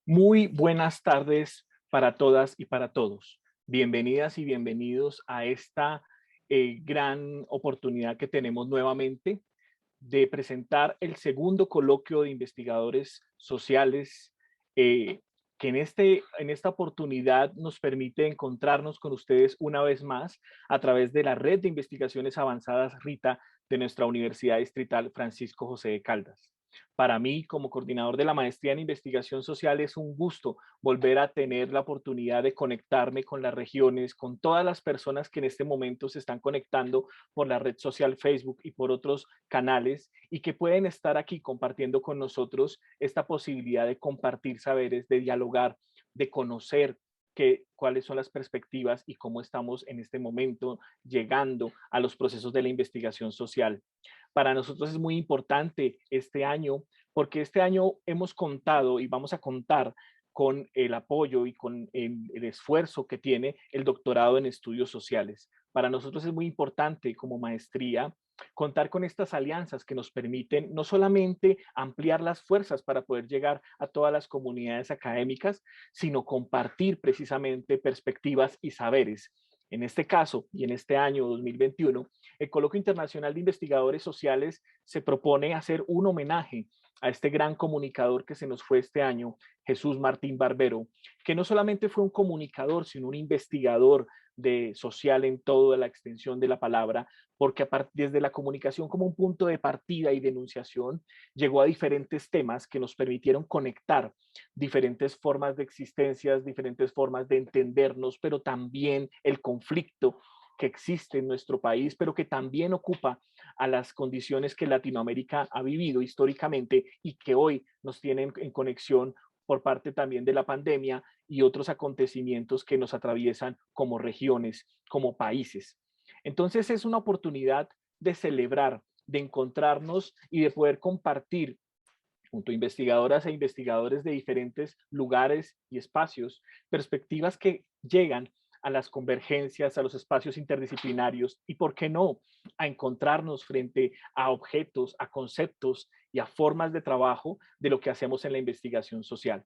Muy buenas tardes para todas y para todos. Bienvenidas y bienvenidos a esta gran oportunidad que tenemos nuevamente de presentar el segundo coloquio de investigadores sociales que en esta oportunidad nos permite encontrarnos con ustedes una vez más a través de la red de investigaciones avanzadas RITA de nuestra Universidad Distrital Francisco José de Caldas. Para mí, como coordinador de la maestría en investigación social, es un gusto volver a tener la oportunidad de conectarme con las regiones, con todas las personas que en este momento se están conectando por la red social Facebook y por otros canales y que pueden estar aquí compartiendo con nosotros esta posibilidad de compartir saberes, de dialogar, de conocer cuáles son las perspectivas y cómo estamos en este momento llegando a los procesos de la investigación social. Para nosotros es muy importante este año porque este año hemos contado y vamos a contar con el apoyo y con el esfuerzo que tiene el doctorado en estudios sociales. Para nosotros es muy importante como maestría contar con estas alianzas que nos permiten no solamente ampliar las fuerzas para poder llegar a todas las comunidades académicas, sino compartir precisamente perspectivas y saberes. En este caso y en este año 2021, el Coloquio Internacional de Investigadores Sociales se propone hacer un homenaje a este gran comunicador que se nos fue este año, Jesús Martín Barbero, que no solamente fue un comunicador, sino un investigador social en toda la extensión de la palabra, porque desde la comunicación como un punto de partida y denunciación, llegó a diferentes temas que nos permitieron conectar diferentes formas de existencias, diferentes formas de entendernos, pero también el conflicto que existe en nuestro país, pero que también ocupa a las condiciones que Latinoamérica ha vivido históricamente y que hoy nos tienen en conexión por parte también de la pandemia y otros acontecimientos que nos atraviesan como regiones, como países. Entonces es una oportunidad de celebrar, de encontrarnos y de poder compartir junto a investigadoras e investigadores de diferentes lugares y espacios, perspectivas que llegan a las convergencias, a los espacios interdisciplinarios y, ¿por qué no?, a encontrarnos frente a objetos, a conceptos y a formas de trabajo de lo que hacemos en la investigación social.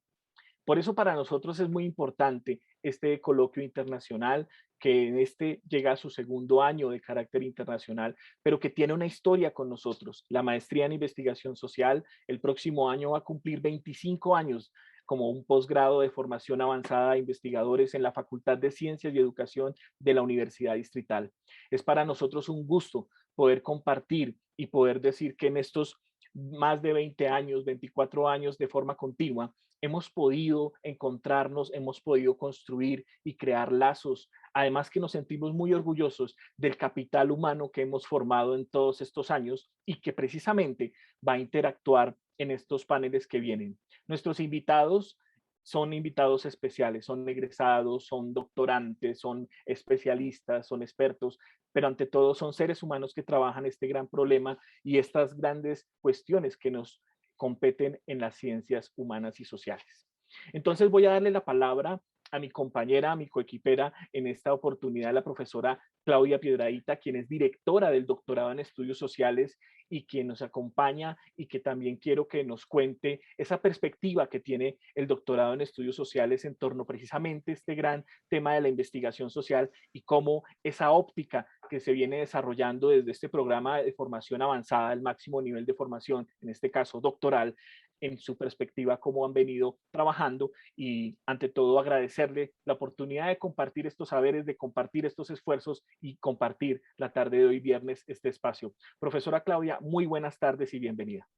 Por eso para nosotros es muy importante este coloquio internacional que en este llega a su segundo año de carácter internacional, pero que tiene una historia con nosotros. La maestría en investigación social el próximo año va a cumplir 25 años como un posgrado de formación avanzada de investigadores en la Facultad de Ciencias y Educación de la Universidad Distrital. Es para nosotros un gusto poder compartir y poder decir que en estos más de 20 años, 24 años de forma continua, hemos podido encontrarnos, hemos podido construir y crear lazos. Además que nos sentimos muy orgullosos del capital humano que hemos formado en todos estos años y que precisamente va a interactuar en estos paneles que vienen. Nuestros invitados son invitados especiales, son egresados, son doctorantes, son especialistas, son expertos, pero ante todo son seres humanos que trabajan este gran problema y estas grandes cuestiones que nos competen en las ciencias humanas y sociales. Entonces voy a darle la palabra a mi compañera, a mi coequipera en esta oportunidad, la profesora Claudia Piedrahita, quien es directora del doctorado en estudios sociales y quien nos acompaña y que también quiero que nos cuente esa perspectiva que tiene el doctorado en estudios sociales en torno precisamente a este gran tema de la investigación social y cómo esa óptica que se viene desarrollando desde este programa de formación avanzada, el máximo nivel de formación, en este caso doctoral, en su perspectiva, cómo han venido trabajando y ante todo agradecerle la oportunidad de compartir estos saberes, de compartir estos esfuerzos y compartir la tarde de hoy viernes este espacio. Profesora Claudia, muy buenas tardes y bienvenida.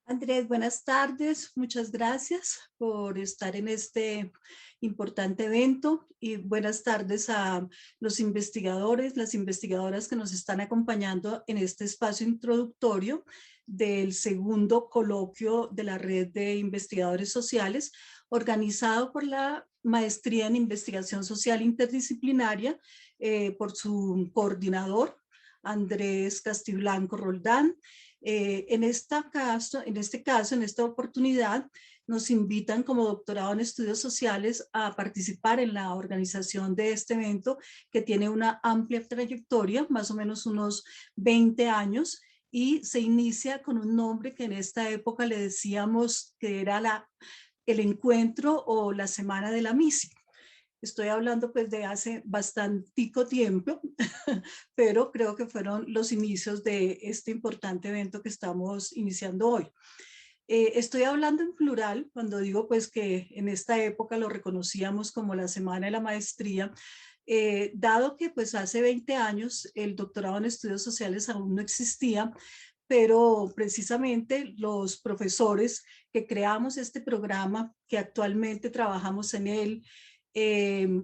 Andrés, buenas tardes. Muchas gracias por estar en este importante evento y buenas tardes a los investigadores, las investigadoras que nos están acompañando en este espacio introductorio del segundo coloquio de la Red de Investigadores Sociales, organizado por la Maestría en Investigación Social Interdisciplinaria por su coordinador, Andrés Castiblanco Roldán. En esta oportunidad, nos invitan como doctorado en estudios sociales a participar en la organización de este evento que tiene una amplia trayectoria, más o menos unos 20 años, y se inicia con un nombre que en esta época le decíamos que era el encuentro o la semana de la MISI. Estoy hablando pues de hace bastantico tiempo, pero creo que fueron los inicios de este importante evento que estamos iniciando hoy. Estoy hablando en plural cuando digo pues que en esta época lo reconocíamos como la Semana de la Maestría, dado que pues hace 20 años el doctorado en estudios sociales aún no existía, pero precisamente los profesores que creamos este programa, que actualmente trabajamos en él,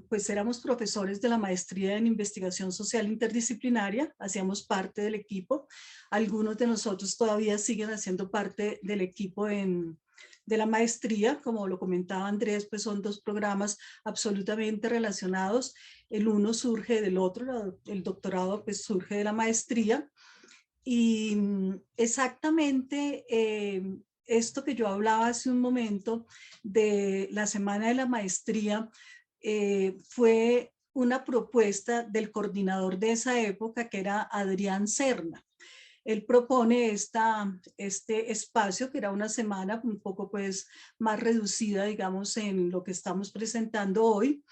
pues éramos profesores de la maestría en investigación social interdisciplinaria, hacíamos parte del equipo. Algunos de nosotros todavía siguen haciendo parte del equipo de la maestría, como lo comentaba Andrés, pues son dos programas absolutamente relacionados. El uno surge del otro, el doctorado pues surge de la maestría. Y exactamente esto que yo hablaba hace un momento de la Semana de la Maestría fue una propuesta del coordinador de esa época, que era Adrián Serna. Él propone este espacio, que era una semana un poco pues más reducida, digamos, en lo que estamos presentando hoy.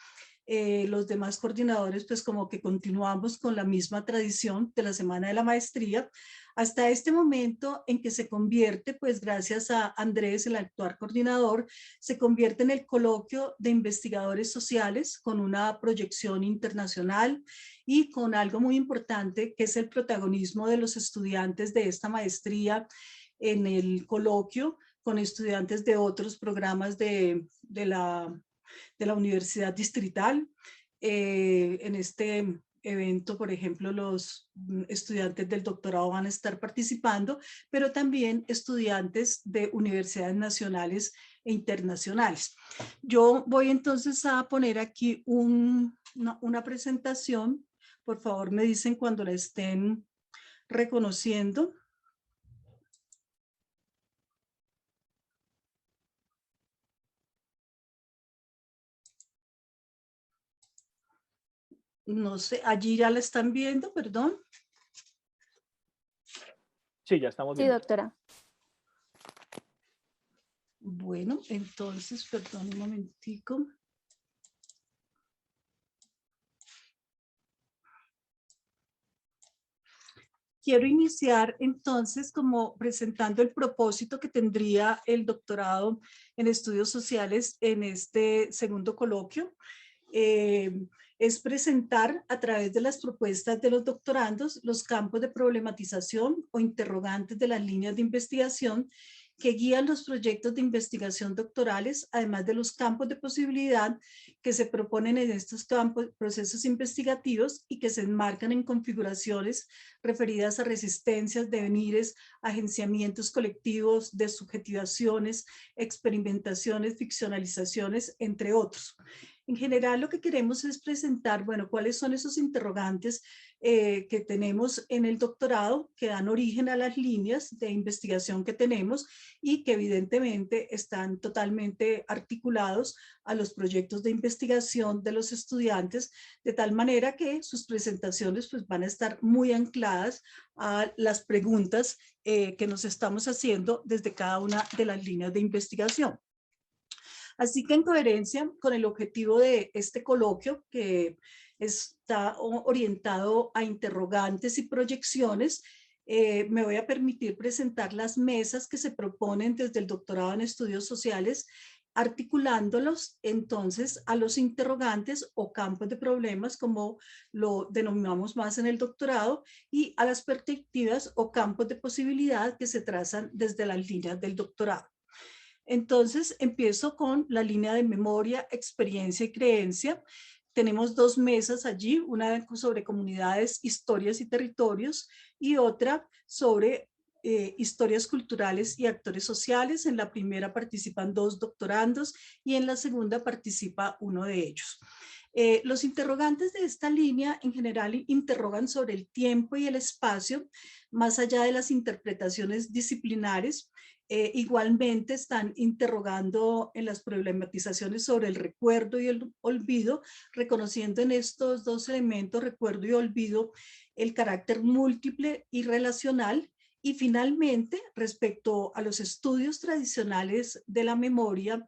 Los demás coordinadores pues como que continuamos con la misma tradición de la Semana de la Maestría hasta este momento en que se convierte, pues gracias a Andrés, el actual coordinador, se convierte en el coloquio de investigadores sociales con una proyección internacional y con algo muy importante que es el protagonismo de los estudiantes de esta maestría en el coloquio con estudiantes de otros programas de la Universidad Distrital. En este evento, por ejemplo, los estudiantes del doctorado van a estar participando, pero también estudiantes de universidades nacionales e internacionales. Yo voy entonces a poner aquí una presentación. Por favor, me dicen cuando la estén reconociendo. No sé, allí ya la están viendo, perdón. Sí, ya estamos Sí, viendo. doctora. Bueno, entonces, perdón un momentico. Quiero iniciar entonces como presentando el propósito que tendría el doctorado en estudios sociales en este segundo coloquio. Es presentar a través de las propuestas de los doctorandos los campos de problematización o interrogantes de las líneas de investigación que guían los proyectos de investigación doctorales, además de los campos de posibilidad que se proponen en estos campos, procesos investigativos y que se enmarcan en configuraciones referidas a resistencias, devenires, agenciamientos colectivos, desubjetivaciones, experimentaciones, ficcionalizaciones, entre otros. En general, lo que queremos es presentar, bueno, cuáles son esos interrogantes que tenemos en el doctorado que dan origen a las líneas de investigación que tenemos y que evidentemente están totalmente articulados a los proyectos de investigación de los estudiantes, de tal manera que sus presentaciones pues, van a estar muy ancladas a las preguntas que nos estamos haciendo desde cada una de las líneas de investigación. Así que en coherencia con el objetivo de este coloquio, que está orientado a interrogantes y proyecciones, me voy a permitir presentar las mesas que se proponen desde el doctorado en estudios sociales, articulándolos entonces a los interrogantes o campos de problemas, como lo denominamos más en el doctorado, y a las perspectivas o campos de posibilidad que se trazan desde las líneas del doctorado. Entonces empiezo con la línea de memoria, experiencia y creencia. Tenemos dos mesas allí, una sobre comunidades, historias y territorios y otra sobre historias culturales y actores sociales. En la primera participan dos doctorandos y en la segunda participa uno de ellos. Los interrogantes de esta línea en general interrogan sobre el tiempo y el espacio, más allá de las interpretaciones disciplinares. Igualmente están interrogando en las problematizaciones sobre el recuerdo y el olvido, reconociendo en estos dos elementos, recuerdo y olvido, el carácter múltiple y relacional. Y finalmente, respecto a los estudios tradicionales de la memoria,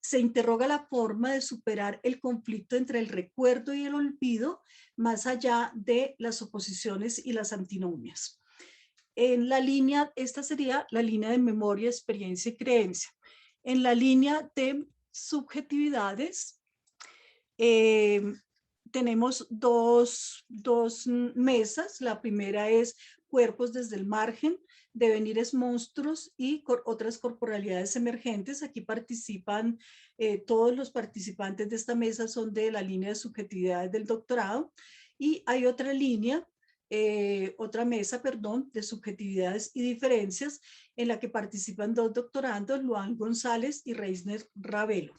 Se interroga la forma de superar el conflicto entre el recuerdo y el olvido, más allá de las oposiciones y las antinomias. En la línea, esta sería la línea de memoria, experiencia y creencia. En la línea de subjetividades, tenemos dos mesas. La primera es cuerpos desde el margen, devenires monstruos y otras corporalidades emergentes. Aquí participan, todos los participantes de esta mesa son de la línea de subjetividades del doctorado, y hay otra línea, otra mesa, perdón, de subjetividades y diferencias, en la que participan dos doctorandos, Luan González y Reisner Ravelo.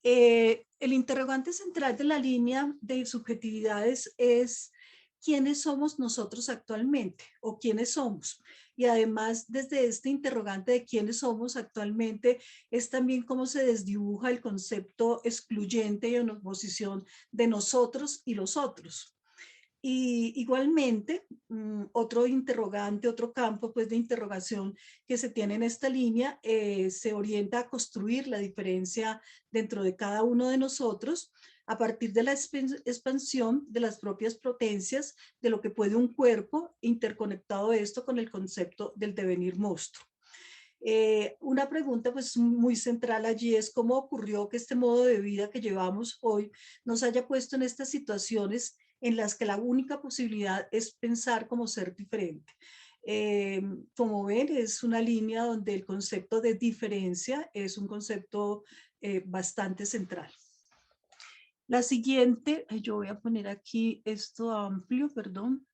El interrogante central de la línea de subjetividades es quiénes somos nosotros actualmente o quiénes somos. Y además, desde este interrogante de quiénes somos actualmente, es también cómo se desdibuja el concepto excluyente y en oposición de nosotros y los otros. Y igualmente, otro interrogante, otro campo pues, de interrogación que se tiene en esta línea, se orienta a construir la diferencia dentro de cada uno de nosotros a partir de la expansión de las propias potencias de lo que puede un cuerpo, interconectado esto con el concepto del devenir monstruo. Una pregunta pues muy central allí es cómo ocurrió que este modo de vida que llevamos hoy nos haya puesto en estas situaciones en las que la única posibilidad es pensar como ser diferente. Como ven, es una línea donde el concepto de diferencia es un concepto bastante central. La siguiente, yo voy a poner aquí esto amplio, perdón.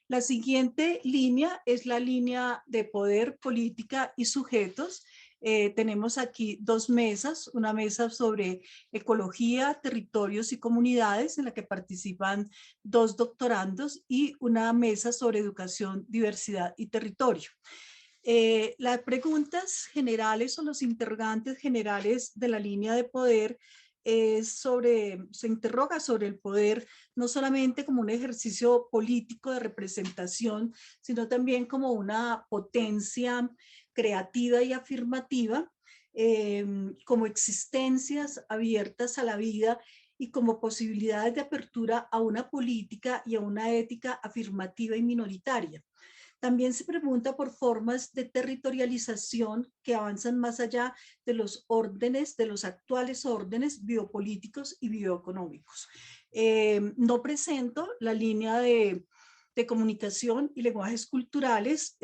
La siguiente línea es la línea de poder, política y sujetos. Tenemos aquí dos mesas, una mesa sobre ecología, territorios y comunidades, en la que participan dos doctorandos, y una mesa sobre educación, diversidad y territorio. Las preguntas generales o los interrogantes generales de la línea de poder se interroga sobre el poder no solamente como un ejercicio político de representación, sino también como una potencia creativa y afirmativa, como existencias abiertas a la vida y como posibilidades de apertura a una política y a una ética afirmativa y minoritaria. También se pregunta por formas de territorialización que avanzan más allá de los órdenes, de los actuales órdenes biopolíticos y bioeconómicos. No presento la línea de comunicación y lenguajes culturales,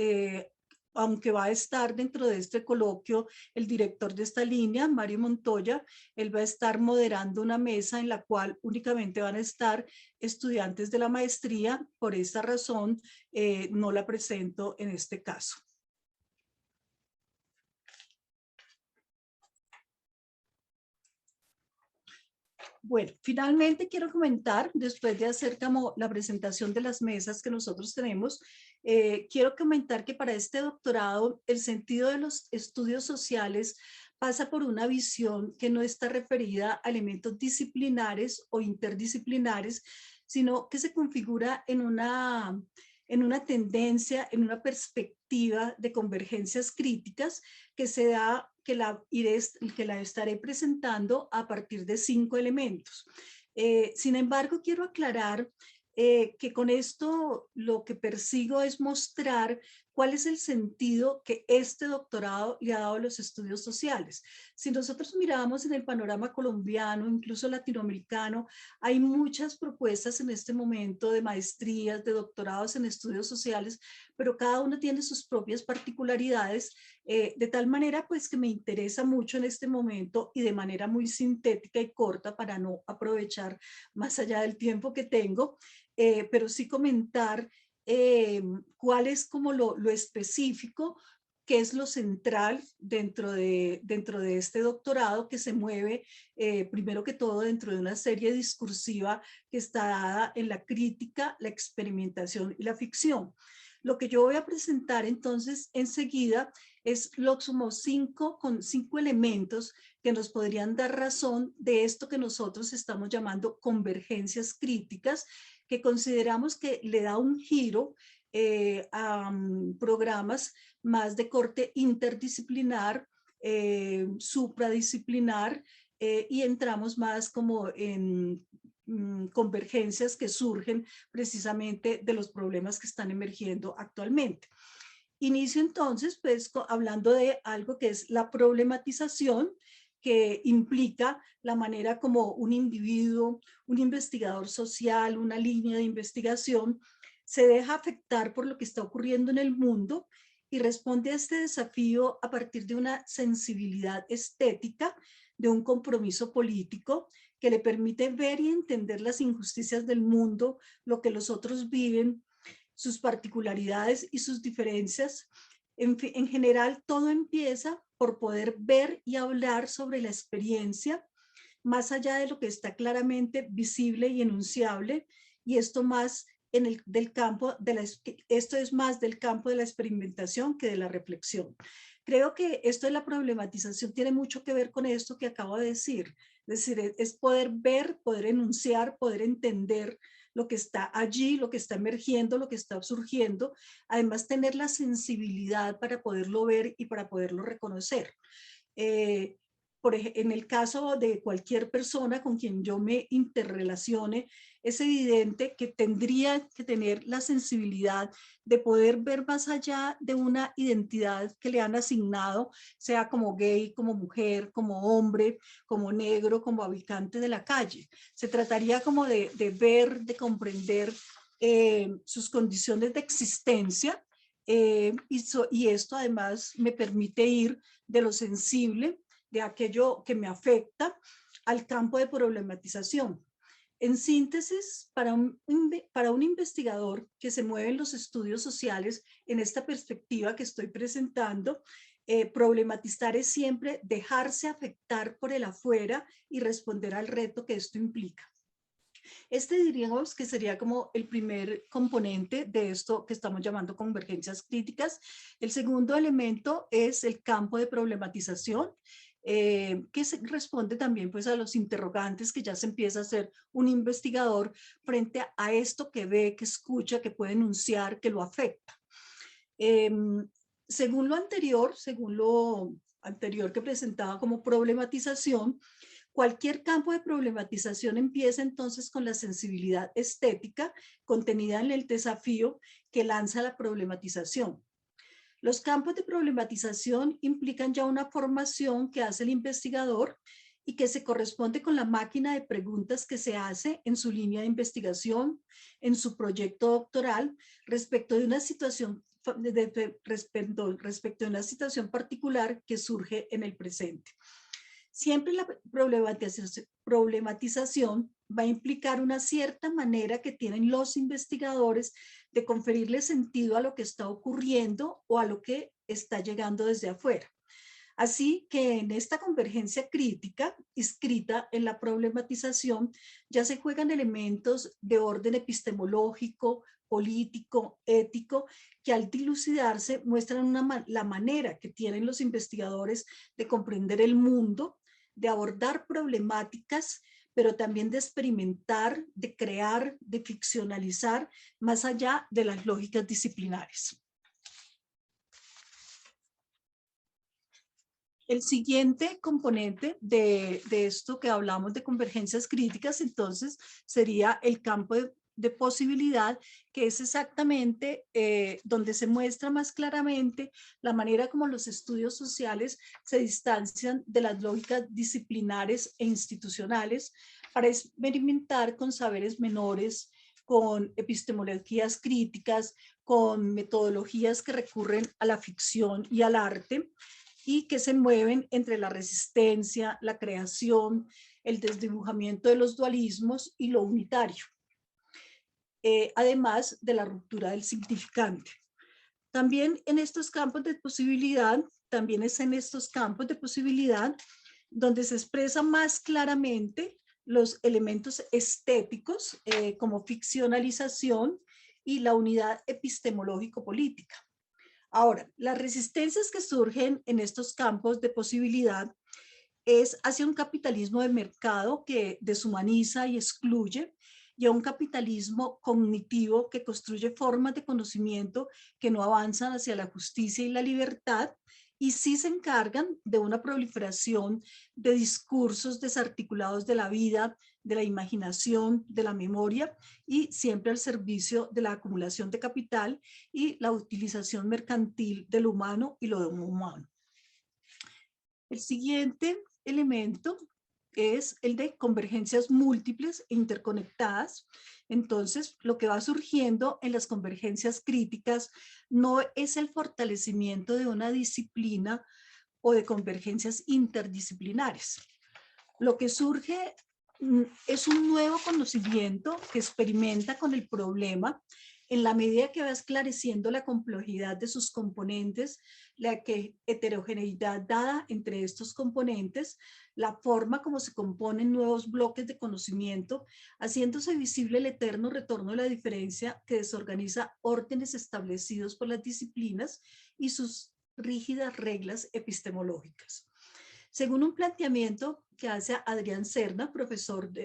aunque va a estar dentro de este coloquio el director de esta línea, Mario Montoya. Él va a estar moderando una mesa en la cual únicamente van a estar estudiantes de la maestría. Por esta razón, no la presento en este caso. Bueno, finalmente quiero comentar, después de hacer como la presentación de las mesas que nosotros tenemos, quiero comentar que para este doctorado el sentido de los estudios sociales pasa por una visión que no está referida a elementos disciplinares o interdisciplinares, sino que se configura en una tendencia, en una perspectiva de convergencias críticas que se da, que la estaré presentando a partir de 5 elementos. Sin embargo, quiero aclarar que con esto lo que persigo es mostrar cuál es el sentido que este doctorado le ha dado a los estudios sociales. Si nosotros miramos en el panorama colombiano, incluso latinoamericano, hay muchas propuestas en este momento de maestrías, de doctorados en estudios sociales, pero cada uno tiene sus propias particularidades, de tal manera pues que me interesa mucho en este momento y de manera muy sintética y corta para no aprovechar más allá del tiempo que tengo, pero sí comentar cuál es como lo específico, qué es lo central dentro de este doctorado, que se mueve primero que todo dentro de una serie discursiva que está dada en la crítica, la experimentación y la ficción. Lo que yo voy a presentar entonces enseguida es los como 5 elementos que nos podrían dar razón de esto que nosotros estamos llamando convergencias críticas, que consideramos que le da un giro programas más de corte interdisciplinar, supradisciplinar, y entramos más como en convergencias que surgen precisamente de los problemas que están emergiendo actualmente. Inicio entonces pues hablando de algo que es la problematización, que implica la manera como un individuo, un investigador social, una línea de investigación, se deja afectar por lo que está ocurriendo en el mundo y responde a este desafío a partir de una sensibilidad estética, de un compromiso político que le permite ver y entender las injusticias del mundo, lo que los otros viven, sus particularidades y sus diferencias. En general, todo empieza por poder ver y hablar sobre la experiencia, más allá de lo que está claramente visible y enunciable, y esto más del campo esto es más del campo de la experimentación que de la reflexión. Creo que esto de la problematización tiene mucho que ver con esto que acabo de decir. Es decir, es poder ver, poder enunciar, poder entender lo que está allí, lo que está emergiendo, lo que está surgiendo, además tener la sensibilidad para poderlo ver y para poderlo reconocer. Eh, en el caso de cualquier persona con quien yo me interrelacione, es evidente que tendría que tener la sensibilidad de poder ver más allá de una identidad que le han asignado, sea como gay, como mujer, como hombre, como negro, como habitante de la calle. Se trataría como de ver, de comprender sus condiciones de existencia, y esto además me permite ir de lo sensible, de aquello que me afecta, al campo de problematización. En síntesis, para un investigador que se mueve en los estudios sociales en esta perspectiva que estoy presentando, problematizar es siempre dejarse afectar por el afuera y responder al reto que esto implica. Este diríamos que sería como el primer componente de esto que estamos llamando convergencias críticas. El segundo elemento es el campo de problematización, que responde también pues a los interrogantes que ya se empieza a hacer un investigador frente a esto que ve, que escucha, que puede enunciar, que lo afecta. Según lo anterior que presentaba como problematización, cualquier campo de problematización empieza entonces con la sensibilidad estética contenida en el desafío que lanza la problematización. Los campos de problematización implican ya una formación que hace el investigador y que se corresponde con la máquina de preguntas que se hace en su línea de investigación, en su proyecto doctoral, respecto de una situación respecto de una situación particular que surge en el presente. Siempre la problematización va a implicar una cierta manera que tienen los investigadores de conferirle sentido a lo que está ocurriendo o a lo que está llegando desde afuera. Así que en esta convergencia crítica, inscrita en la problematización, ya se juegan elementos de orden epistemológico, político, ético, que al dilucidarse muestran la manera que tienen los investigadores de comprender el mundo, de abordar problemáticas, pero también de experimentar, de crear, de ficcionalizar, más allá de las lógicas disciplinares. El siguiente componente de esto que hablamos de convergencias críticas, entonces, sería el campo de posibilidad, que es exactamente donde se muestra más claramente la manera como los estudios sociales se distancian de las lógicas disciplinares e institucionales para experimentar con saberes menores, con epistemologías críticas, con metodologías que recurren a la ficción y al arte, y que se mueven entre la resistencia, la creación, el desdibujamiento de los dualismos y lo unitario, además de la ruptura del significante. También en estos campos de posibilidad, también es en estos campos de posibilidad donde se expresa más claramente los elementos estéticos, como ficcionalización y la unidad epistemológico-política. Ahora, las resistencias que surgen en estos campos de posibilidad es hacia un capitalismo de mercado que deshumaniza y excluye, y a un capitalismo cognitivo que construye formas de conocimiento que no avanzan hacia la justicia y la libertad, y sí se encargan de una proliferación de discursos desarticulados de la vida, de la imaginación, de la memoria, y siempre al servicio de la acumulación de capital y la utilización mercantil de lo humano y lo no humano. El siguiente elemento es el de convergencias múltiples e interconectadas. Entonces, lo que va surgiendo en las convergencias críticas no es el fortalecimiento de una disciplina o de convergencias interdisciplinares. Lo que surge es un nuevo conocimiento que experimenta con el problema en la medida que va esclareciendo la complejidad de sus componentes, la heterogeneidad dada entre estos componentes, la forma como se componen nuevos bloques de conocimiento, haciéndose visible el eterno retorno de la diferencia que desorganiza órdenes establecidos por las disciplinas y sus rígidas reglas epistemológicas. Según un planteamiento que hace Adrián Serna,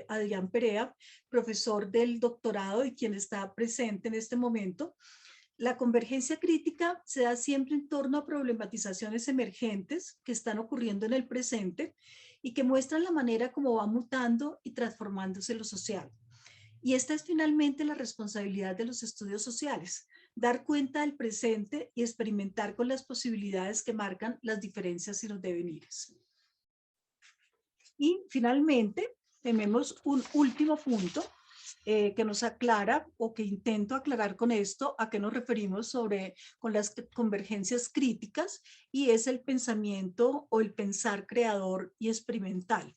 Adrián Perea, profesor del doctorado y quien está presente en este momento, la convergencia crítica se da siempre en torno a problematizaciones emergentes que están ocurriendo en el presente y que muestran la manera como va mutando y transformándose lo social. Y esta es finalmente la responsabilidad de los estudios sociales, dar cuenta del presente y experimentar con las posibilidades que marcan las diferencias y los devenires. Y finalmente, tenemos un último punto que nos aclara o que intento aclarar con esto a qué nos referimos con las convergencias críticas, y es el pensamiento o el pensar creador y experimental.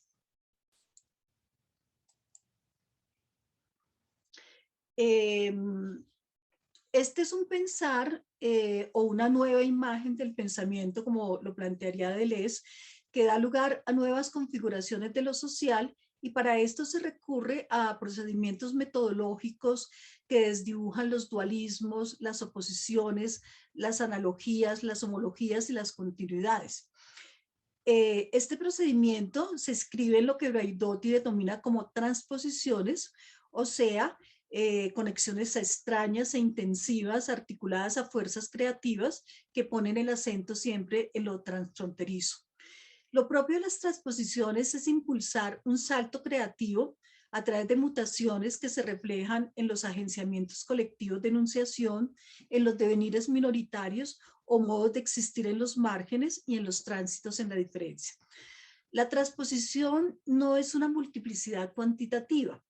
Este es un pensar o una nueva imagen del pensamiento, como lo plantearía Deleuze, que da lugar a nuevas configuraciones de lo social, y para esto se recurre a procedimientos metodológicos que desdibujan los dualismos, las oposiciones, las analogías, las homologías y las continuidades. Este procedimiento se escribe en lo que Braidotti denomina como transposiciones, o sea, conexiones extrañas e intensivas articuladas a fuerzas creativas que ponen el acento siempre en lo transfronterizo. Lo propio de las transposiciones es impulsar un salto creativo a través de mutaciones que se reflejan en los agenciamientos colectivos de enunciación, en los devenires minoritarios o modos de existir en los márgenes y en los tránsitos en la diferencia. La transposición no es una multiplicidad cuantitativa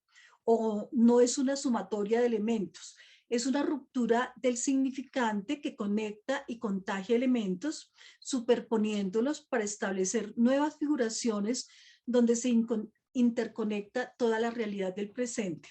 o no es una sumatoria de elementos. Es una ruptura del significante que conecta y contagia elementos, superponiéndolos para establecer nuevas figuraciones donde se interconecta toda la realidad del presente.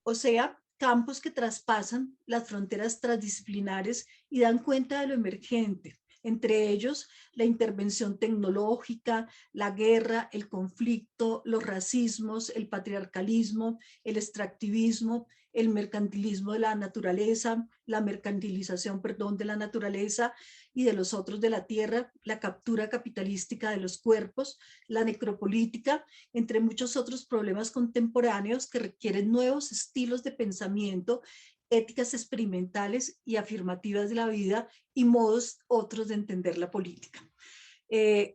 O sea, campos que traspasan las fronteras transdisciplinares y dan cuenta de lo emergente, entre ellos la intervención tecnológica, la guerra, el conflicto, los racismos, el patriarcalismo, el extractivismo, el mercantilismo de la naturaleza, la mercantilización, de la naturaleza y de los otros de la tierra, la captura capitalística de los cuerpos, la necropolítica, entre muchos otros problemas contemporáneos que requieren nuevos estilos de pensamiento, éticas experimentales y afirmativas de la vida y modos otros de entender la política.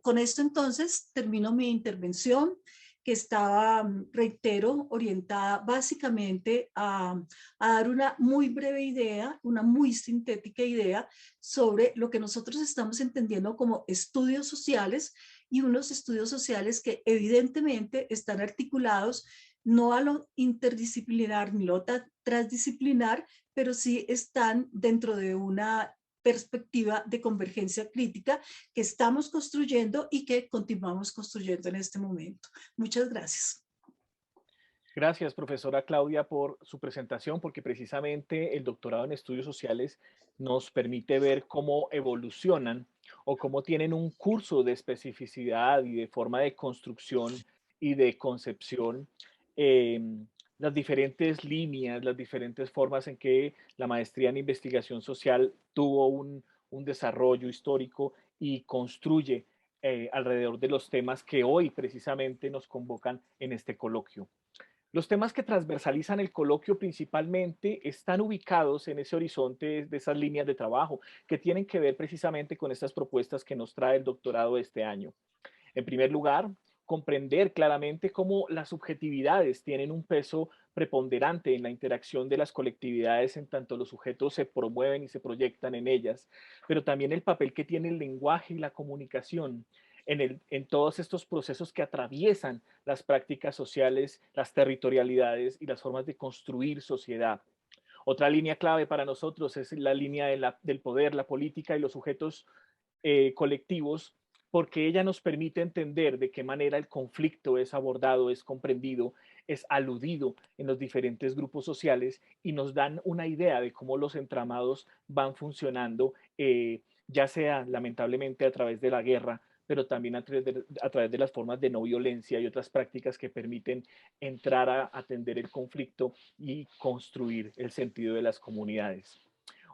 Con esto entonces termino mi intervención, que estaba, reitero, orientada básicamente a dar una muy breve idea, una muy sintética idea sobre lo que nosotros estamos entendiendo como estudios sociales, y unos estudios sociales que evidentemente están articulados no a lo interdisciplinar ni lo transdisciplinar, pero sí están dentro de una perspectiva de convergencia crítica que estamos construyendo y que continuamos construyendo en este momento. Muchas gracias. Gracias, profesora Claudia, por su presentación, porque precisamente el doctorado en estudios sociales nos permite ver cómo evolucionan o cómo tienen un curso de especificidad y de forma de construcción y de concepción, eh, las diferentes líneas, las diferentes formas en que la maestría en investigación social tuvo un desarrollo histórico y construye alrededor de los temas que hoy precisamente nos convocan en este coloquio. Los temas que transversalizan el coloquio principalmente están ubicados en ese horizonte de esas líneas de trabajo que tienen que ver precisamente con estas propuestas que nos trae el doctorado de este año. En primer lugar, comprender claramente cómo las subjetividades tienen un peso preponderante en la interacción de las colectividades en tanto los sujetos se promueven y se proyectan en ellas, pero también el papel que tiene el lenguaje y la comunicación en todos estos procesos que atraviesan las prácticas sociales, las territorialidades y las formas de construir sociedad. Otra línea clave para nosotros es la línea del poder, la política y los sujetos colectivos, porque ella nos permite entender de qué manera el conflicto es abordado, es comprendido, es aludido en los diferentes grupos sociales y nos dan una idea de cómo los entramados van funcionando, ya sea lamentablemente a través de la guerra, pero también a través de las formas de no violencia y otras prácticas que permiten entrar a atender el conflicto y construir el sentido de las comunidades.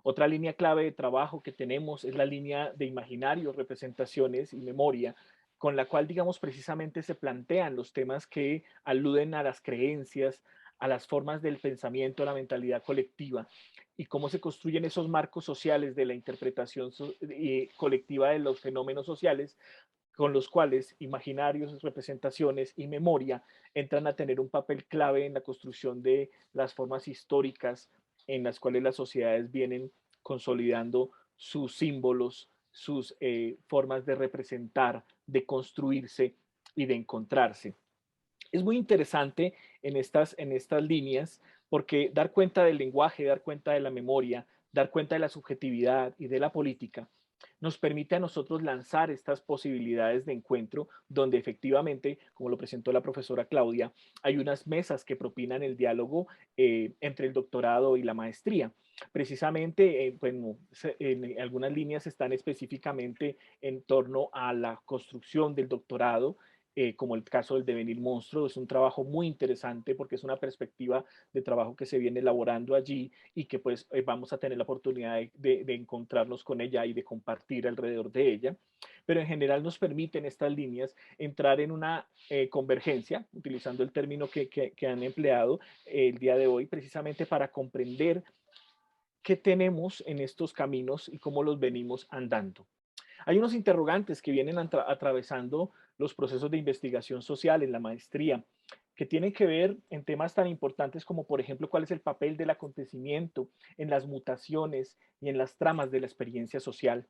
Otra línea clave de trabajo que tenemos es la línea de imaginarios, representaciones y memoria, con la cual, digamos, precisamente se plantean los temas que aluden a las creencias, a las formas del pensamiento, a la mentalidad colectiva y cómo se construyen esos marcos sociales de la interpretación colectiva de los fenómenos sociales, con los cuales imaginarios, representaciones y memoria entran a tener un papel clave en la construcción de las formas históricas en las cuales las sociedades vienen consolidando sus símbolos, sus formas de representar, de construirse y de encontrarse. Es muy interesante en estas líneas porque dar cuenta del lenguaje, dar cuenta de la memoria, dar cuenta de la subjetividad y de la política nos permite a nosotros lanzar estas posibilidades de encuentro donde efectivamente, como lo presentó la profesora Claudia, hay unas mesas que propinan el diálogo entre el doctorado y la maestría. Precisamente, bueno, en algunas líneas están específicamente en torno a la construcción del doctorado, como el caso del devenir monstruo. Es un trabajo muy interesante porque es una perspectiva de trabajo que se viene elaborando allí y que pues vamos a tener la oportunidad de encontrarnos con ella y de compartir alrededor de ella. Pero en general nos permiten estas líneas entrar en una convergencia, utilizando el término que han empleado el día de hoy, precisamente para comprender qué tenemos en estos caminos y cómo los venimos andando. Hay unos interrogantes que vienen atravesando los procesos de investigación social en la maestría, que tienen que ver en temas tan importantes como, por ejemplo, cuál es el papel del acontecimiento en las mutaciones y en las tramas de la experiencia social.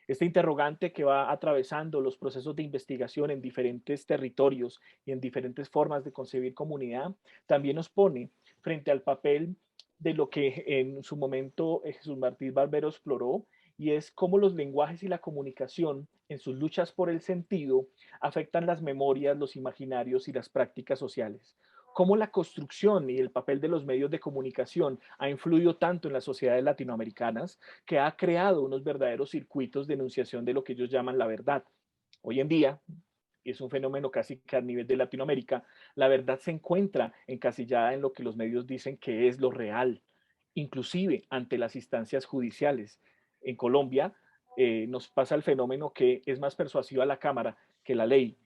Este interrogante que va atravesando los procesos de investigación en diferentes territorios y en diferentes formas de concebir comunidad, también nos pone frente al papel de lo que en su momento Jesús Martí Barbero exploró, y es cómo los lenguajes y la comunicación en sus luchas por el sentido afectan las memorias, los imaginarios y las prácticas sociales. Cómo la construcción y el papel de los medios de comunicación ha influido tanto en las sociedades latinoamericanas que ha creado unos verdaderos circuitos de enunciación de lo que ellos llaman la verdad. Hoy en día, y es un fenómeno casi que a nivel de Latinoamérica, la verdad se encuentra encasillada en lo que los medios dicen que es lo real, inclusive ante las instancias judiciales. En Colombia nos pasa el fenómeno que es más persuasiva la Cámara que la ley.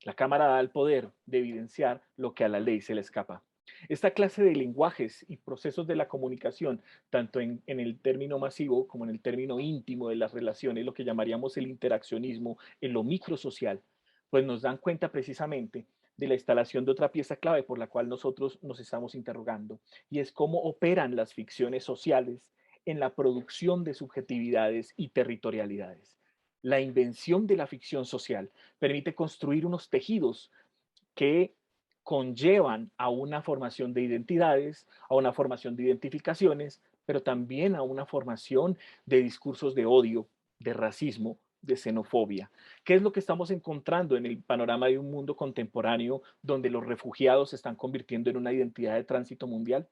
La Cámara da el poder de evidenciar lo que a la ley se le escapa. Esta clase de lenguajes y procesos de la comunicación, tanto en el término masivo como en el término íntimo de las relaciones, lo que llamaríamos el interaccionismo en lo microsocial, pues nos dan cuenta precisamente de la instalación de otra pieza clave por la cual nosotros nos estamos interrogando, y es cómo operan las ficciones sociales en la producción de subjetividades y territorialidades. La invención de la ficción social permite construir unos tejidos que conllevan a una formación de identidades, a una formación de identificaciones, pero también a una formación de discursos de odio, de racismo, de xenofobia. ¿Qué es lo que estamos encontrando en el panorama de un mundo contemporáneo donde los refugiados se están convirtiendo en una identidad de tránsito mundial?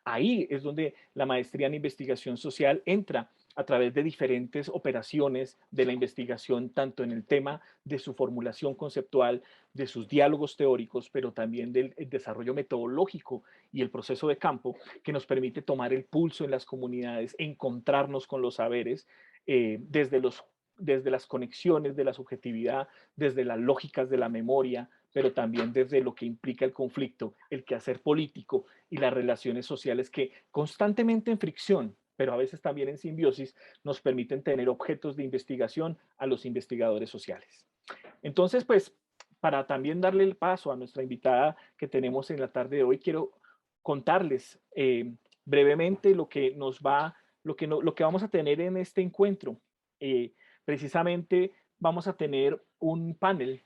Ahí es donde la maestría en investigación social entra a través de diferentes operaciones de la investigación, tanto en el tema de su formulación conceptual, de sus diálogos teóricos, pero también del desarrollo metodológico y el proceso de campo que nos permite tomar el pulso en las comunidades, encontrarnos con los saberes desde las conexiones de la subjetividad, desde las lógicas de la memoria, pero también desde lo que implica el conflicto, el quehacer político y las relaciones sociales que constantemente en fricción, pero a veces también en simbiosis, nos permiten tener objetos de investigación a los investigadores sociales. Entonces, pues, para también darle el paso a nuestra invitada que tenemos en la tarde de hoy, quiero contarles brevemente lo que nos va, lo que vamos a tener en este encuentro. Eh, Precisamente vamos a tener un panel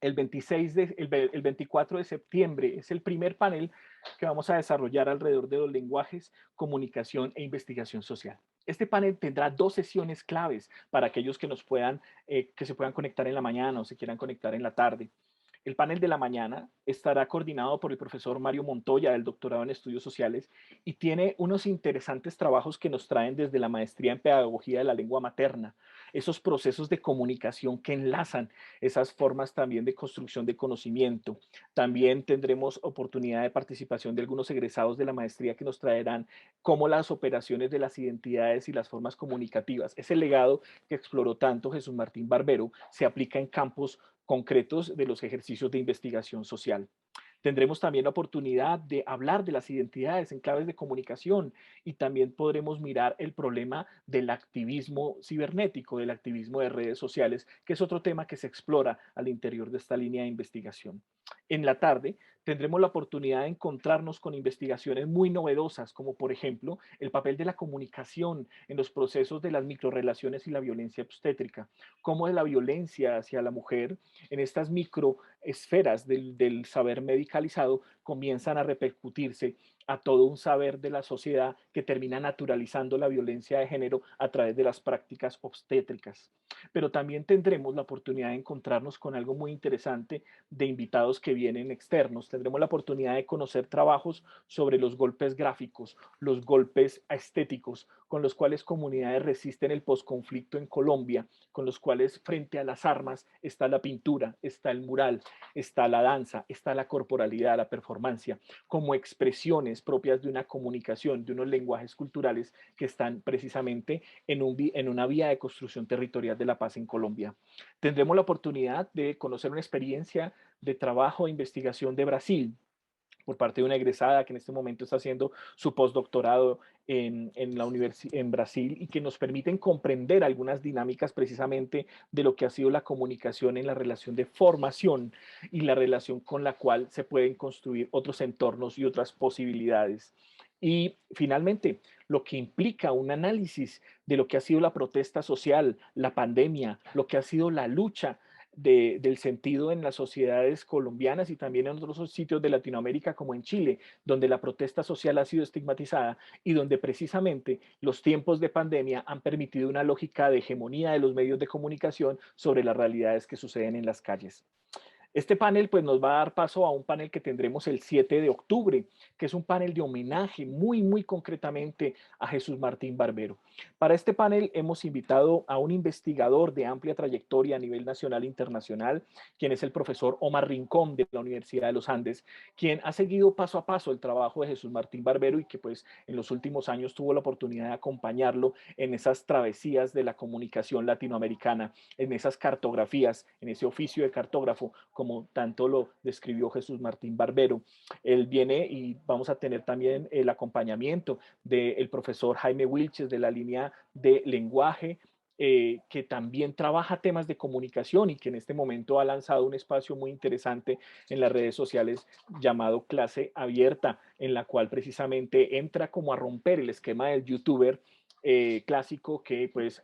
el 24 de septiembre. Es el primer panel que vamos a desarrollar alrededor de los lenguajes, comunicación e investigación social. Este panel tendrá dos sesiones claves para aquellos que que se puedan conectar en la mañana o se quieran conectar en la tarde. El panel de la mañana estará coordinado por el profesor Mario Montoya, del doctorado en estudios sociales, y tiene unos interesantes trabajos que nos traen desde la maestría en pedagogía de la lengua materna, esos procesos de comunicación que enlazan esas formas también de construcción de conocimiento. También tendremos oportunidad de participación de algunos egresados de la maestría que nos traerán cómo las operaciones de las identidades y las formas comunicativas, ese legado que exploró tanto Jesús Martín Barbero, se aplica en campos concretos de los ejercicios de investigación social. Tendremos también la oportunidad de hablar de las identidades en claves de comunicación y también podremos mirar el problema del activismo cibernético, del activismo de redes sociales, que es otro tema que se explora al interior de esta línea de investigación. En la tarde tendremos la oportunidad de encontrarnos con investigaciones muy novedosas, como por ejemplo el papel de la comunicación en los procesos de las microrelaciones y la violencia obstétrica, cómo es la violencia hacia la mujer en estas microesferas del saber medicalizado comienzan a repercutirse a todo un saber de la sociedad que termina naturalizando la violencia de género a través de las prácticas obstétricas. Pero también tendremos la oportunidad de encontrarnos con algo muy interesante de invitados que vienen externos. Tendremos la oportunidad de conocer trabajos sobre los golpes gráficos, los golpes estéticos, con los cuales comunidades resisten el posconflicto en Colombia, con los cuales frente a las armas está la pintura, está el mural, está la danza, está la corporalidad, la performancia, como expresiones propias de una comunicación, de unos lenguajes culturales que están precisamente en una vía de construcción territorial de la paz en Colombia. Tendremos la oportunidad de conocer una experiencia de trabajo e investigación de Brasil, por parte de una egresada que en este momento está haciendo su postdoctorado en Brasil y que nos permiten comprender algunas dinámicas precisamente de lo que ha sido la comunicación en la relación de formación y la relación con la cual se pueden construir otros entornos y otras posibilidades. Y finalmente, lo que implica un análisis de lo que ha sido la protesta social, la pandemia, lo que ha sido la lucha del sentido en las sociedades colombianas y también en otros sitios de Latinoamérica como en Chile, donde la protesta social ha sido estigmatizada y donde precisamente los tiempos de pandemia han permitido una lógica de hegemonía de los medios de comunicación sobre las realidades que suceden en las calles. Este panel pues nos va a dar paso a un panel que tendremos el 7 de octubre, que es un panel de homenaje muy concretamente a Jesús Martín Barbero. Para este panel hemos invitado a un investigador de amplia trayectoria a nivel nacional e internacional, quien es el profesor Omar Rincón de la Universidad de los Andes, quien ha seguido paso a paso el trabajo de Jesús Martín Barbero y que pues en los últimos años tuvo la oportunidad de acompañarlo en esas travesías de la comunicación latinoamericana, en esas cartografías, en ese oficio de cartógrafo, como tanto lo describió Jesús Martín Barbero. Él viene y vamos a tener también el acompañamiento del profesor Jaime Wilches de la línea de lenguaje, que también trabaja temas de comunicación y que en este momento ha lanzado un espacio muy interesante en las redes sociales llamado Clase Abierta, en la cual precisamente entra como a romper el esquema del youtuber clásico que pues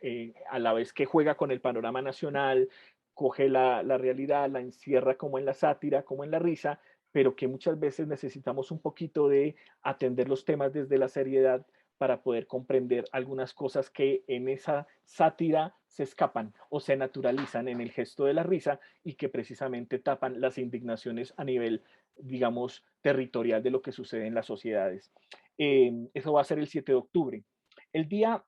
a la vez que juega con el panorama nacional, coge la realidad, la encierra como en la sátira, como en la risa, pero que muchas veces necesitamos un poquito de atender los temas desde la seriedad para poder comprender algunas cosas que en esa sátira se escapan o se naturalizan en el gesto de la risa y que precisamente tapan las indignaciones a nivel, digamos, territorial de lo que sucede en las sociedades. Eso va a ser el 7 de octubre. El día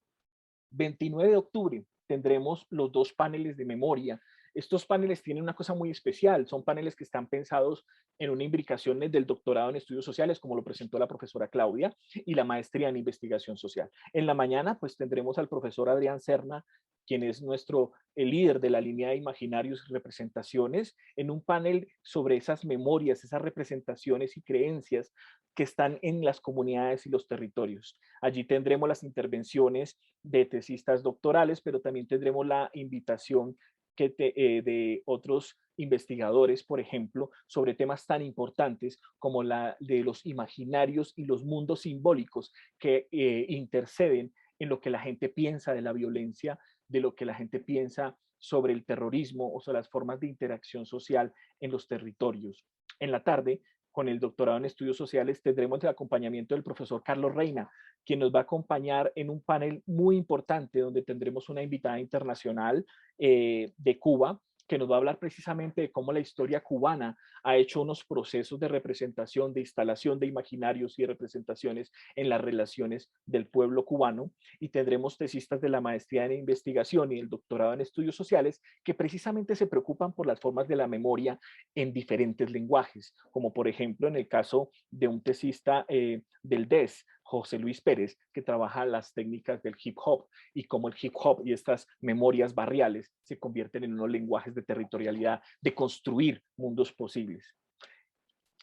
29 de octubre tendremos los dos paneles de memoria. Estos paneles tienen una cosa muy especial, son paneles que están pensados en una imbricación del doctorado en estudios sociales, como lo presentó la profesora Claudia, y la maestría en investigación social. En la mañana, pues tendremos al profesor Adrián Serna, quien es nuestro el líder de la línea de imaginarios y representaciones, en un panel sobre esas memorias, esas representaciones y creencias que están en las comunidades y los territorios. Allí tendremos las intervenciones de tesistas doctorales, pero también tendremos la invitación de otros investigadores, por ejemplo, sobre temas tan importantes como la de los imaginarios y los mundos simbólicos que interceden en lo que la gente piensa de la violencia, de lo que la gente piensa sobre el terrorismo o sobre las formas de interacción social en los territorios. En la tarde, con el doctorado en estudios sociales, tendremos el acompañamiento del profesor Carlos Reina, quien nos va a acompañar en un panel muy importante donde tendremos una invitada internacional de Cuba, que nos va a hablar precisamente de cómo la historia cubana ha hecho unos procesos de representación, de instalación de imaginarios y representaciones en las relaciones del pueblo cubano. Y tendremos tesistas de la maestría en investigación y el doctorado en estudios sociales que precisamente se preocupan por las formas de la memoria en diferentes lenguajes, como por ejemplo en el caso de un tesista del DES, José Luis Pérez, que trabaja las técnicas del hip hop y cómo el hip hop y estas memorias barriales se convierten en unos lenguajes de territorialidad, de construir mundos posibles.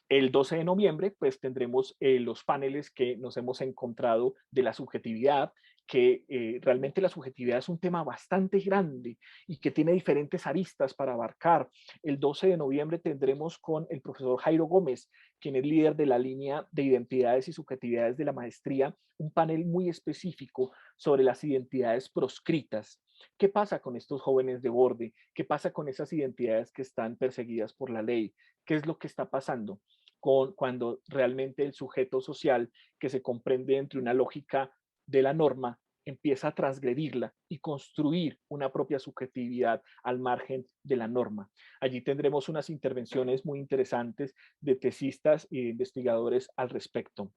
El 12 de noviembre, pues tendremos los paneles que nos hemos encontrado de la subjetividad, que realmente la subjetividad es un tema bastante grande y que tiene diferentes aristas para abarcar. El 12 de noviembre tendremos con el profesor Jairo Gómez, quien es líder de la línea de identidades y subjetividades de la maestría, un panel muy específico sobre las identidades proscritas. ¿Qué pasa con estos jóvenes de borde? ¿Qué pasa con esas identidades que están perseguidas por la ley? ¿Qué es lo que está pasando cuando realmente el sujeto social que se comprende entre una lógica de la norma empieza a transgredirla y construir una propia subjetividad al margen de la norma? Allí tendremos unas intervenciones muy interesantes de tesistas e investigadores al respecto.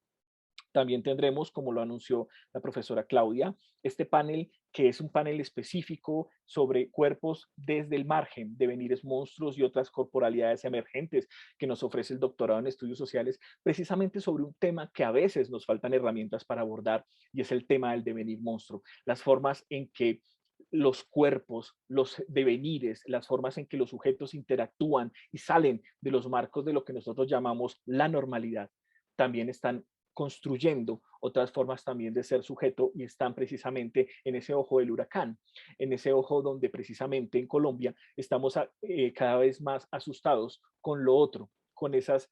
También tendremos, como lo anunció la profesora Claudia, este panel que es un panel específico sobre cuerpos desde el margen, devenires monstruos y otras corporalidades emergentes que nos ofrece el doctorado en estudios sociales, precisamente sobre un tema que a veces nos faltan herramientas para abordar, y es el tema del devenir monstruo, las formas en que los cuerpos, los devenires, las formas en que los sujetos interactúan y salen de los marcos de lo que nosotros llamamos la normalidad, también están construyendo otras formas también de ser sujeto y están precisamente en ese ojo del huracán, en ese ojo donde precisamente en Colombia estamos cada vez más asustados con lo otro, con esas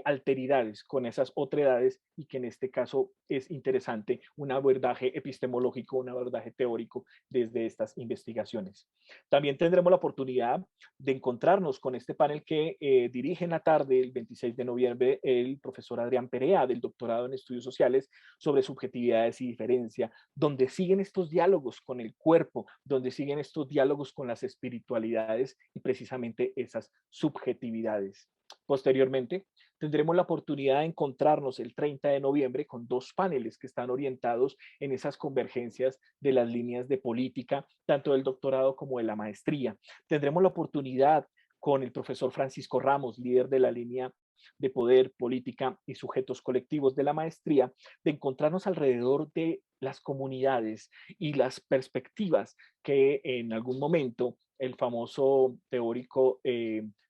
alteridades, con esas otredades, y que en este caso es interesante un abordaje epistemológico, un abordaje teórico desde estas investigaciones. También tendremos la oportunidad de encontrarnos con este panel que dirige en la tarde, el 26 de noviembre, el profesor Adrián Perea, del doctorado en estudios sociales, sobre subjetividades y diferencia, donde siguen estos diálogos con el cuerpo, donde siguen estos diálogos con las espiritualidades y precisamente esas subjetividades. Posteriormente, tendremos la oportunidad de encontrarnos el 30 de noviembre con dos paneles que están orientados en esas convergencias de las líneas de política, tanto del doctorado como de la maestría. Tendremos la oportunidad con el profesor Francisco Ramos, líder de la línea de poder, política y sujetos colectivos de la maestría, de encontrarnos alrededor de las comunidades y las perspectivas que en algún momento el famoso teórico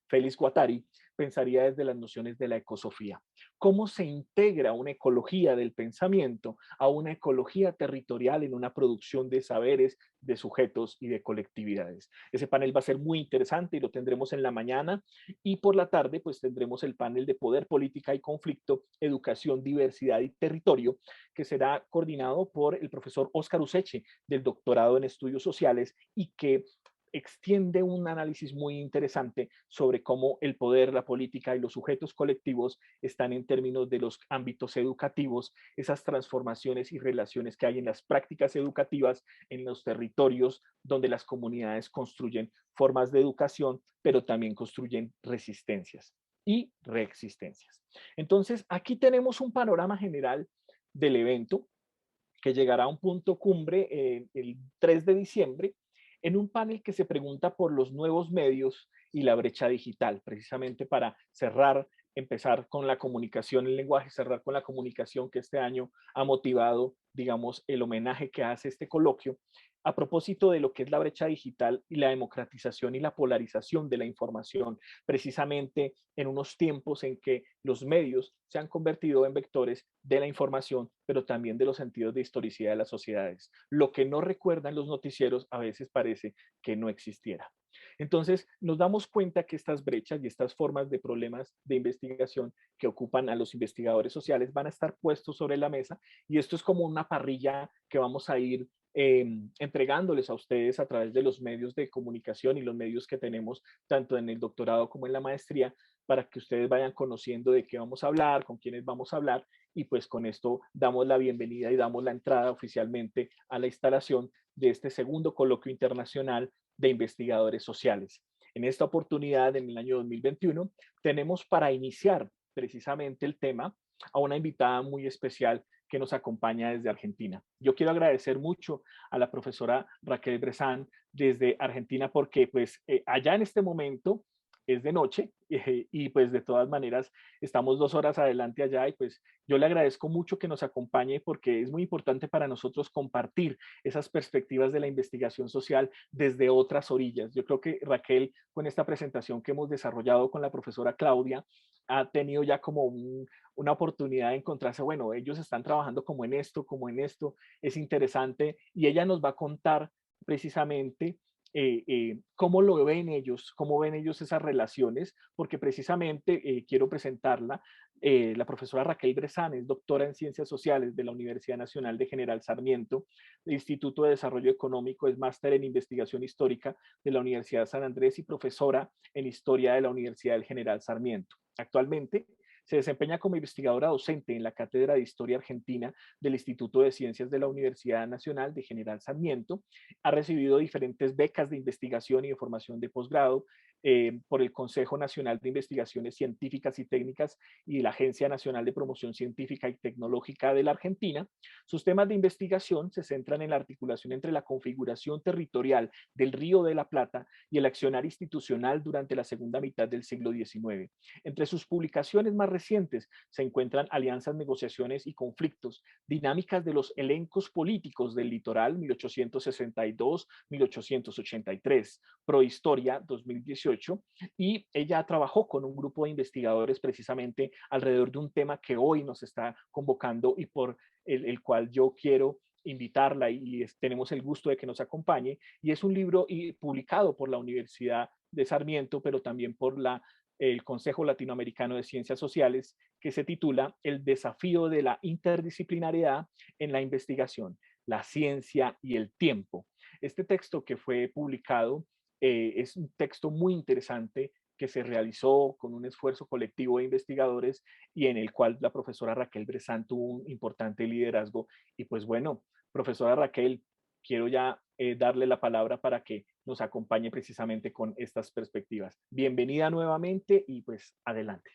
Félix Guattari pensaría desde las nociones de la ecosofía. ¿Cómo se integra una ecología del pensamiento a una ecología territorial en una producción de saberes, de sujetos y de colectividades? Ese panel va a ser muy interesante y lo tendremos en la mañana, y por la tarde pues tendremos el panel de poder, política y conflicto, educación, diversidad y territorio, que será coordinado por el profesor Óscar Useche, del doctorado en estudios sociales, y que extiende un análisis muy interesante sobre cómo el poder, la política y los sujetos colectivos están en términos de los ámbitos educativos, esas transformaciones y relaciones que hay en las prácticas educativas en los territorios donde las comunidades construyen formas de educación, pero también construyen resistencias y reexistencias. Entonces, aquí tenemos un panorama general del evento que llegará a un punto cumbre el 3 de diciembre, en un panel que se pregunta por los nuevos medios y la brecha digital, precisamente para cerrar, empezar con la comunicación en lenguaje, cerrar con la comunicación que este año ha motivado digamos, el homenaje que hace este coloquio a propósito de lo que es la brecha digital y la democratización y la polarización de la información, precisamente en unos tiempos en que los medios se han convertido en vectores de la información, pero también de los sentidos de historicidad de las sociedades. Lo que no recuerdan los noticieros a veces parece que no existiera. Entonces, nos damos cuenta que estas brechas y estas formas de problemas de investigación que ocupan a los investigadores sociales van a estar puestos sobre la mesa, y esto es como una parrilla que vamos a ir entregándoles a ustedes a través de los medios de comunicación y los medios que tenemos tanto en el doctorado como en la maestría, para que ustedes vayan conociendo de qué vamos a hablar, con quiénes vamos a hablar, y pues con esto damos la bienvenida y damos la entrada oficialmente a la instalación de este segundo coloquio internacional de investigadores sociales. En esta oportunidad, en el año 2021, tenemos para iniciar precisamente el tema a una invitada muy especial que nos acompaña desde Argentina. Yo quiero agradecer mucho a la profesora Raquel Bressan desde Argentina, porque pues allá en este momento es de noche, y pues de todas maneras estamos 2 horas adelante allá, y pues yo le agradezco mucho que nos acompañe, porque es muy importante para nosotros compartir esas perspectivas de la investigación social desde otras orillas. Yo creo que Raquel, con esta presentación que hemos desarrollado con la profesora Claudia, ha tenido ya como una oportunidad de encontrarse, bueno, ellos están trabajando como en esto, es interesante, y ella nos va a contar precisamente cómo ven ellos esas relaciones, porque precisamente quiero presentarla. La profesora Raquel Bressan es doctora en Ciencias Sociales de la Universidad Nacional de General Sarmiento, del Instituto de Desarrollo Económico, es máster en Investigación Histórica de la Universidad de San Andrés y profesora en Historia de la Universidad del General Sarmiento. Actualmente se desempeña como investigadora docente en la Cátedra de Historia Argentina del Instituto de Ciencias de la Universidad Nacional de General Sarmiento. Ha recibido diferentes becas de investigación y de formación de posgrado por el Consejo Nacional de Investigaciones Científicas y Técnicas y la Agencia Nacional de Promoción Científica y Tecnológica de la Argentina. Sus temas de investigación se centran en la articulación entre la configuración territorial del Río de la Plata y el accionar institucional durante la segunda mitad del siglo XIX. Entre sus publicaciones más recientes se encuentran Alianzas, Negociaciones y Conflictos, Dinámicas de los Elencos Políticos del Litoral 1862-1883, Prohistoria 2018, y ella trabajó con un grupo de investigadores precisamente alrededor de un tema que hoy nos está convocando y por el cual yo quiero invitarla, y tenemos el gusto de que nos acompañe, y es un libro publicado por la Universidad de Sarmiento, pero también por el Consejo Latinoamericano de Ciencias Sociales, que se titula El desafío de la interdisciplinariedad en la investigación, la ciencia y el tiempo. Este texto que fue publicado es un texto muy interesante que se realizó con un esfuerzo colectivo de investigadores, y en el cual la profesora Raquel Bressan tuvo un importante liderazgo. Y pues bueno, profesora Raquel, quiero ya darle la palabra para que nos acompañe precisamente con estas perspectivas. Bienvenida nuevamente y pues adelante.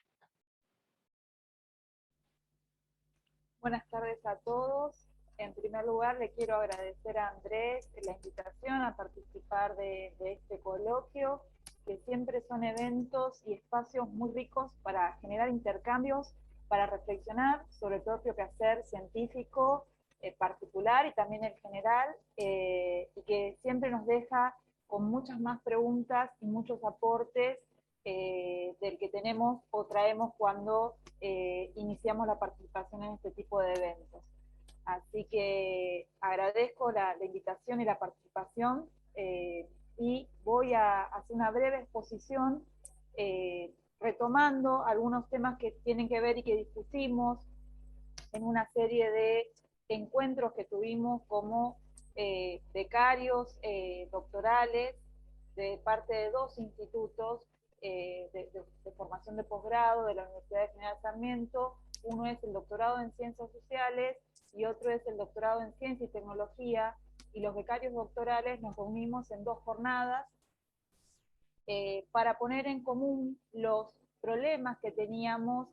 Buenas tardes a todos. En primer lugar, le quiero agradecer a Andrés la invitación a participar de este coloquio, que siempre son eventos y espacios muy ricos para generar intercambios, para reflexionar sobre el propio quehacer científico particular y también el general, y que siempre nos deja con muchas más preguntas y muchos aportes del que tenemos o traemos cuando iniciamos la participación en este tipo de eventos. Así que agradezco la invitación y la participación, y voy a hacer una breve exposición retomando algunos temas que tienen que ver y que discutimos en una serie de encuentros que tuvimos como becarios doctorales de parte de 2 institutos de formación de posgrado de la Universidad de General Sarmiento. Uno es el doctorado en Ciencias Sociales y otro es el doctorado en Ciencia y Tecnología, y los becarios doctorales nos reunimos en 2 jornadas para poner en común los problemas que teníamos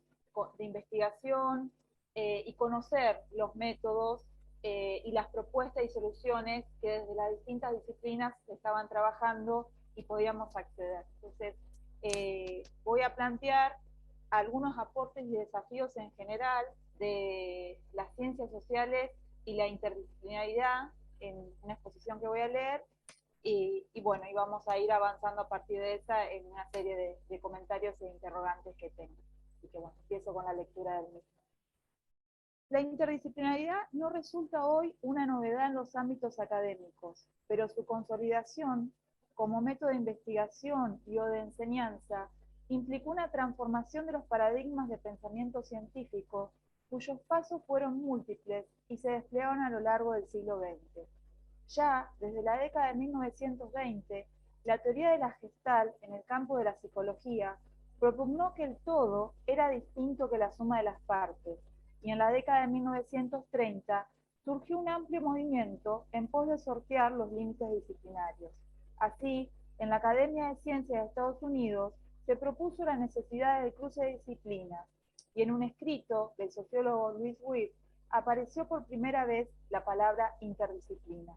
de investigación y conocer los métodos y las propuestas y soluciones que desde las distintas disciplinas se estaban trabajando y podíamos acceder. Entonces, voy a plantear algunos aportes y desafíos en general de las ciencias sociales y la interdisciplinaridad en una exposición que voy a leer, y bueno, y vamos a ir avanzando a partir de esa en una serie de comentarios e interrogantes que tengo. Así que bueno, empiezo con la lectura del mismo. La interdisciplinaridad no resulta hoy una novedad en los ámbitos académicos, pero su consolidación como método de investigación y o de enseñanza implicó una transformación de los paradigmas de pensamiento científico, cuyos pasos fueron múltiples y se desplegaron a lo largo del siglo XX. Ya desde la década de 1920, la teoría de la Gestalt en el campo de la psicología propugnó que el todo era distinto que la suma de las partes, y en la década de 1930 surgió un amplio movimiento en pos de sortear los límites disciplinarios. Así, en la Academia de Ciencias de Estados Unidos se propuso la necesidad del cruce de disciplinas, y en un escrito del sociólogo Louis Witt apareció por primera vez la palabra interdisciplina.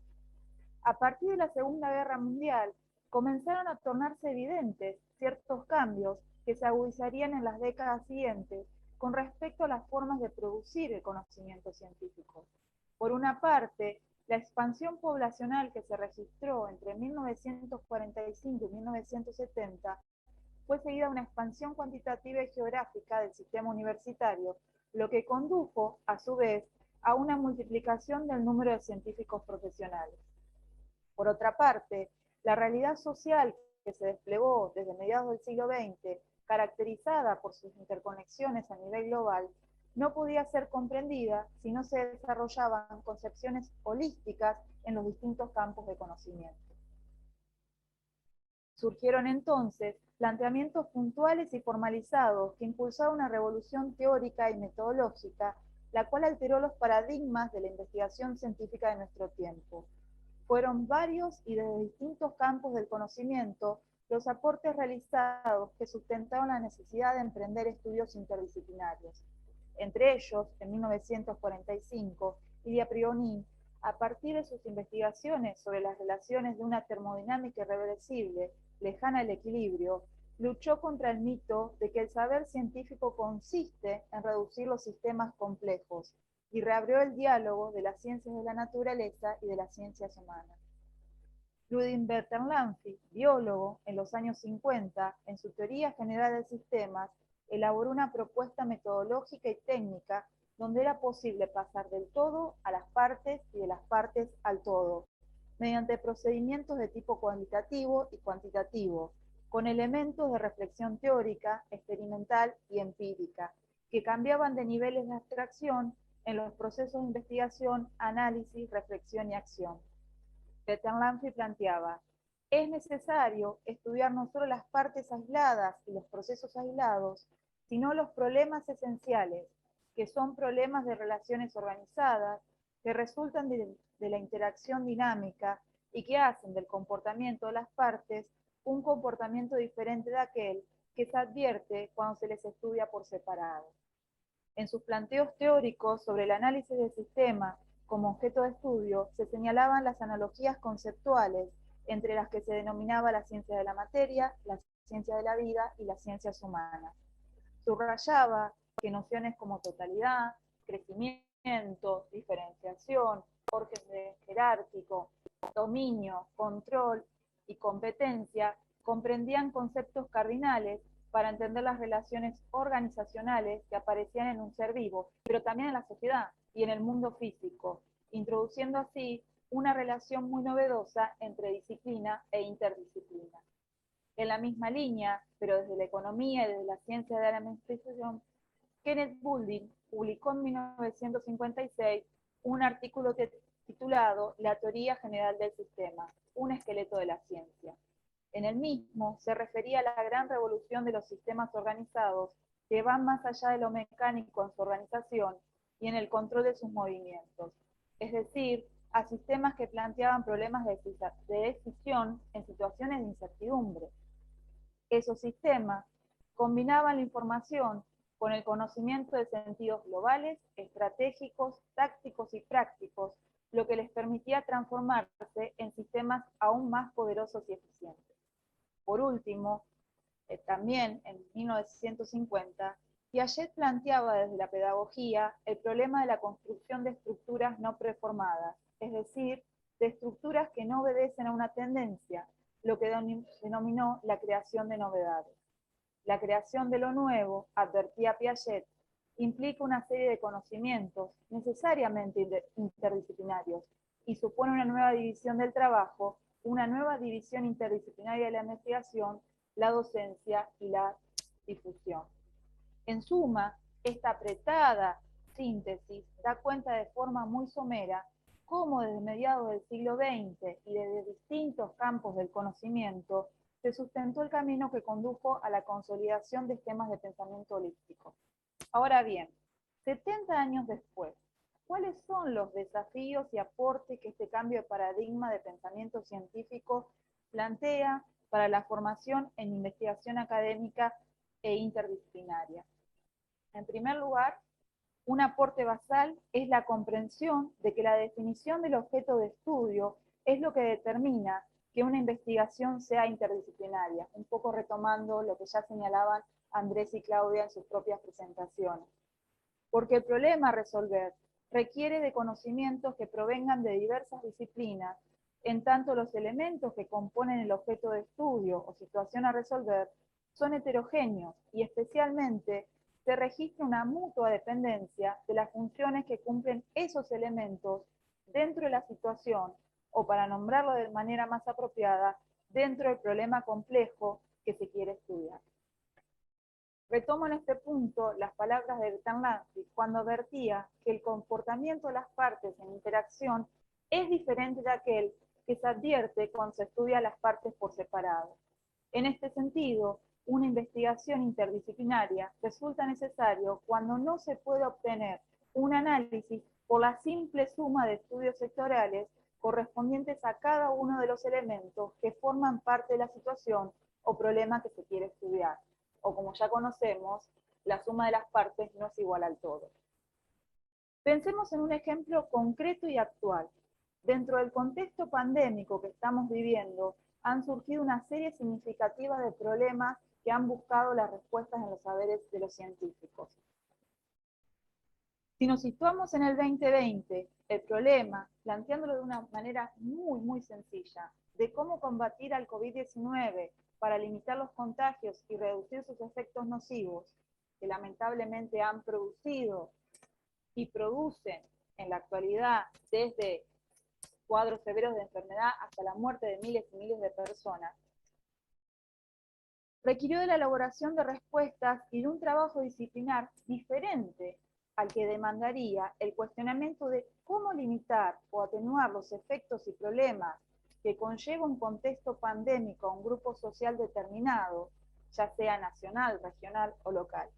A partir de la Segunda Guerra Mundial, comenzaron a tornarse evidentes ciertos cambios que se agudizarían en las décadas siguientes con respecto a las formas de producir el conocimiento científico. Por una parte, la expansión poblacional que se registró entre 1945 y 1970 fue seguida de una expansión cuantitativa y geográfica del sistema universitario, lo que condujo, a su vez, a una multiplicación del número de científicos profesionales. Por otra parte, la realidad social que se desplegó desde mediados del siglo XX, caracterizada por sus interconexiones a nivel global, no podía ser comprendida si no se desarrollaban concepciones holísticas en los distintos campos de conocimiento. Surgieron entonces planteamientos puntuales y formalizados que impulsaron una revolución teórica y metodológica, la cual alteró los paradigmas de la investigación científica de nuestro tiempo. Fueron varios y desde distintos campos del conocimiento los aportes realizados que sustentaron la necesidad de emprender estudios interdisciplinarios. Entre ellos, en 1945, Ilya Prionin, a partir de sus investigaciones sobre las relaciones de una termodinámica irreversible, lejana al equilibrio, luchó contra el mito de que el saber científico consiste en reducir los sistemas complejos, y reabrió el diálogo de las ciencias de la naturaleza y de las ciencias humanas. Ludwig Bertalanffy, biólogo, en los años 50, en su teoría general de sistemas, elaboró una propuesta metodológica y técnica donde era posible pasar del todo a las partes y de las partes al todo, mediante procedimientos de tipo cualitativo y cuantitativo, con elementos de reflexión teórica, experimental y empírica, que cambiaban de niveles de abstracción en los procesos de investigación, análisis, reflexión y acción. Bertalanffy planteaba: es necesario estudiar no solo las partes aisladas y los procesos aislados, sino los problemas esenciales, que son problemas de relaciones organizadas, que resultan de la interacción dinámica y que hacen del comportamiento de las partes un comportamiento diferente de aquel que se advierte cuando se les estudia por separado. En sus planteos teóricos sobre el análisis del sistema como objeto de estudio, se señalaban las analogías conceptuales entre las que se denominaba la ciencia de la materia, la ciencia de la vida y las ciencias humanas. Subrayaba que nociones como totalidad, crecimiento, diferenciación, orden jerárquico, dominio, control y competencia comprendían conceptos cardinales para entender las relaciones organizacionales que aparecían en un ser vivo, pero también en la sociedad y en el mundo físico, introduciendo así una relación muy novedosa entre disciplina e interdisciplina. En la misma línea, pero desde la economía y desde la ciencia de la administración, Kenneth Boulding publicó en 1956 un artículo titulado La teoría general del sistema, un esqueleto de la ciencia. En el mismo se refería a la gran revolución de los sistemas organizados que van más allá de lo mecánico en su organización y en el control de sus movimientos, es decir, a sistemas que planteaban problemas de decisión en situaciones de incertidumbre. Esos sistemas combinaban la información con el conocimiento de sentidos globales, estratégicos, tácticos y prácticos, lo que les permitía transformarse en sistemas aún más poderosos y eficientes. Por último, también en 1950, Piaget planteaba desde la pedagogía el problema de la construcción de estructuras no preformadas, es decir, de estructuras que no obedecen a una tendencia, lo que denominó la creación de novedades. La creación de lo nuevo, advertía Piaget, implica una serie de conocimientos necesariamente interdisciplinarios y supone una nueva división del trabajo, una nueva división interdisciplinaria de la investigación, la docencia y la difusión. En suma, esta apretada síntesis da cuenta de forma muy somera cómo desde mediados del siglo XX y desde distintos campos del conocimiento se sustentó el camino que condujo a la consolidación de esquemas de pensamiento holístico. Ahora bien, 70 años después, ¿cuáles son los desafíos y aportes que este cambio de paradigma de pensamiento científico plantea para la formación en investigación académica e interdisciplinaria? En primer lugar, un aporte basal es la comprensión de que la definición del objeto de estudio es lo que determina que una investigación sea interdisciplinaria, un poco retomando lo que ya señalaban Andrés y Claudia en sus propias presentaciones. Porque el problema a resolver requiere de conocimientos que provengan de diversas disciplinas, en tanto los elementos que componen el objeto de estudio o situación a resolver son heterogéneos y especialmente se registra una mutua dependencia de las funciones que cumplen esos elementos dentro de la situación, o para nombrarlo de manera más apropiada, dentro del problema complejo que se quiere estudiar. Retomo en este punto las palabras de Bertalanffy cuando advertía que el comportamiento de las partes en interacción es diferente de aquel que se advierte cuando se estudia las partes por separado. En este sentido, una investigación interdisciplinaria resulta necesario cuando no se puede obtener un análisis por la simple suma de estudios sectoriales correspondientes a cada uno de los elementos que forman parte de la situación o problema que se quiere estudiar. O como ya conocemos, la suma de las partes no es igual al todo. Pensemos en un ejemplo concreto y actual. Dentro del contexto pandémico que estamos viviendo, han surgido una serie significativa de problemas que han buscado las respuestas en los saberes de los científicos. Si nos situamos en el 2020, el problema, planteándolo de una manera muy sencilla, de cómo combatir al COVID-19 para limitar los contagios y reducir sus efectos nocivos, que lamentablemente han producido y producen en la actualidad desde cuadros severos de enfermedad hasta la muerte de miles y miles de personas, requirió de la elaboración de respuestas y de un trabajo disciplinar diferente al que demandaría el cuestionamiento de cómo limitar o atenuar los efectos y problemas que conlleva un contexto pandémico a un grupo social determinado, ya sea nacional, regional o local.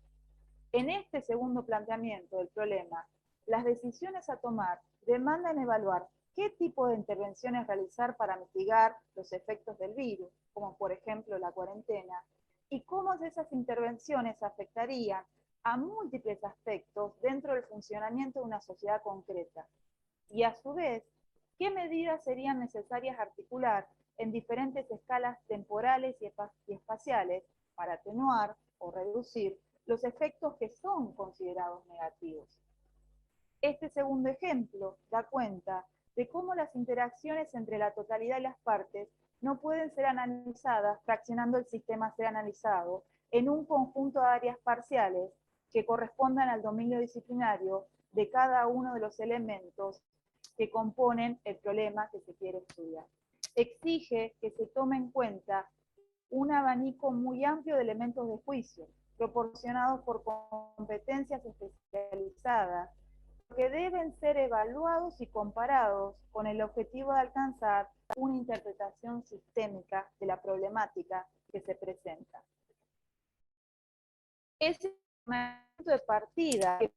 En este segundo planteamiento del problema, las decisiones a tomar demandan evaluar qué tipo de intervenciones realizar para mitigar los efectos del virus, como por ejemplo la cuarentena, y cómo esas intervenciones afectarían a múltiples aspectos dentro del funcionamiento de una sociedad concreta. Y a su vez, qué medidas serían necesarias articular en diferentes escalas temporales y espaciales para atenuar o reducir los efectos que son considerados negativos. Este segundo ejemplo da cuenta de cómo las interacciones entre la totalidad y las partes no pueden ser analizadas fraccionando el sistema a ser analizado en un conjunto de áreas parciales que correspondan al dominio disciplinario de cada uno de los elementos que componen el problema que se quiere estudiar. Exige que se tome en cuenta un abanico muy amplio de elementos de juicio, proporcionados por competencias especializadas, que deben ser evaluados y comparados con el objetivo de alcanzar una interpretación sistémica de la problemática que se presenta. Ese momento de partida que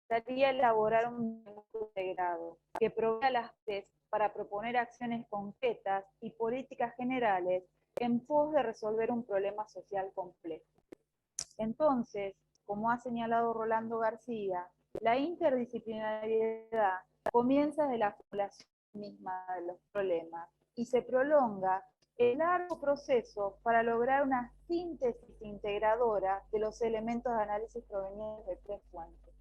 necesitaría elaborar un integrado que provea las bases para proponer acciones concretas y políticas generales en pos de resolver un problema social complejo. Entonces, como ha señalado Rolando García, la interdisciplinariedad comienza de la formulación misma de los problemas y se prolonga el largo proceso para lograr una síntesis integradora de los elementos de análisis provenientes de tres fuentes.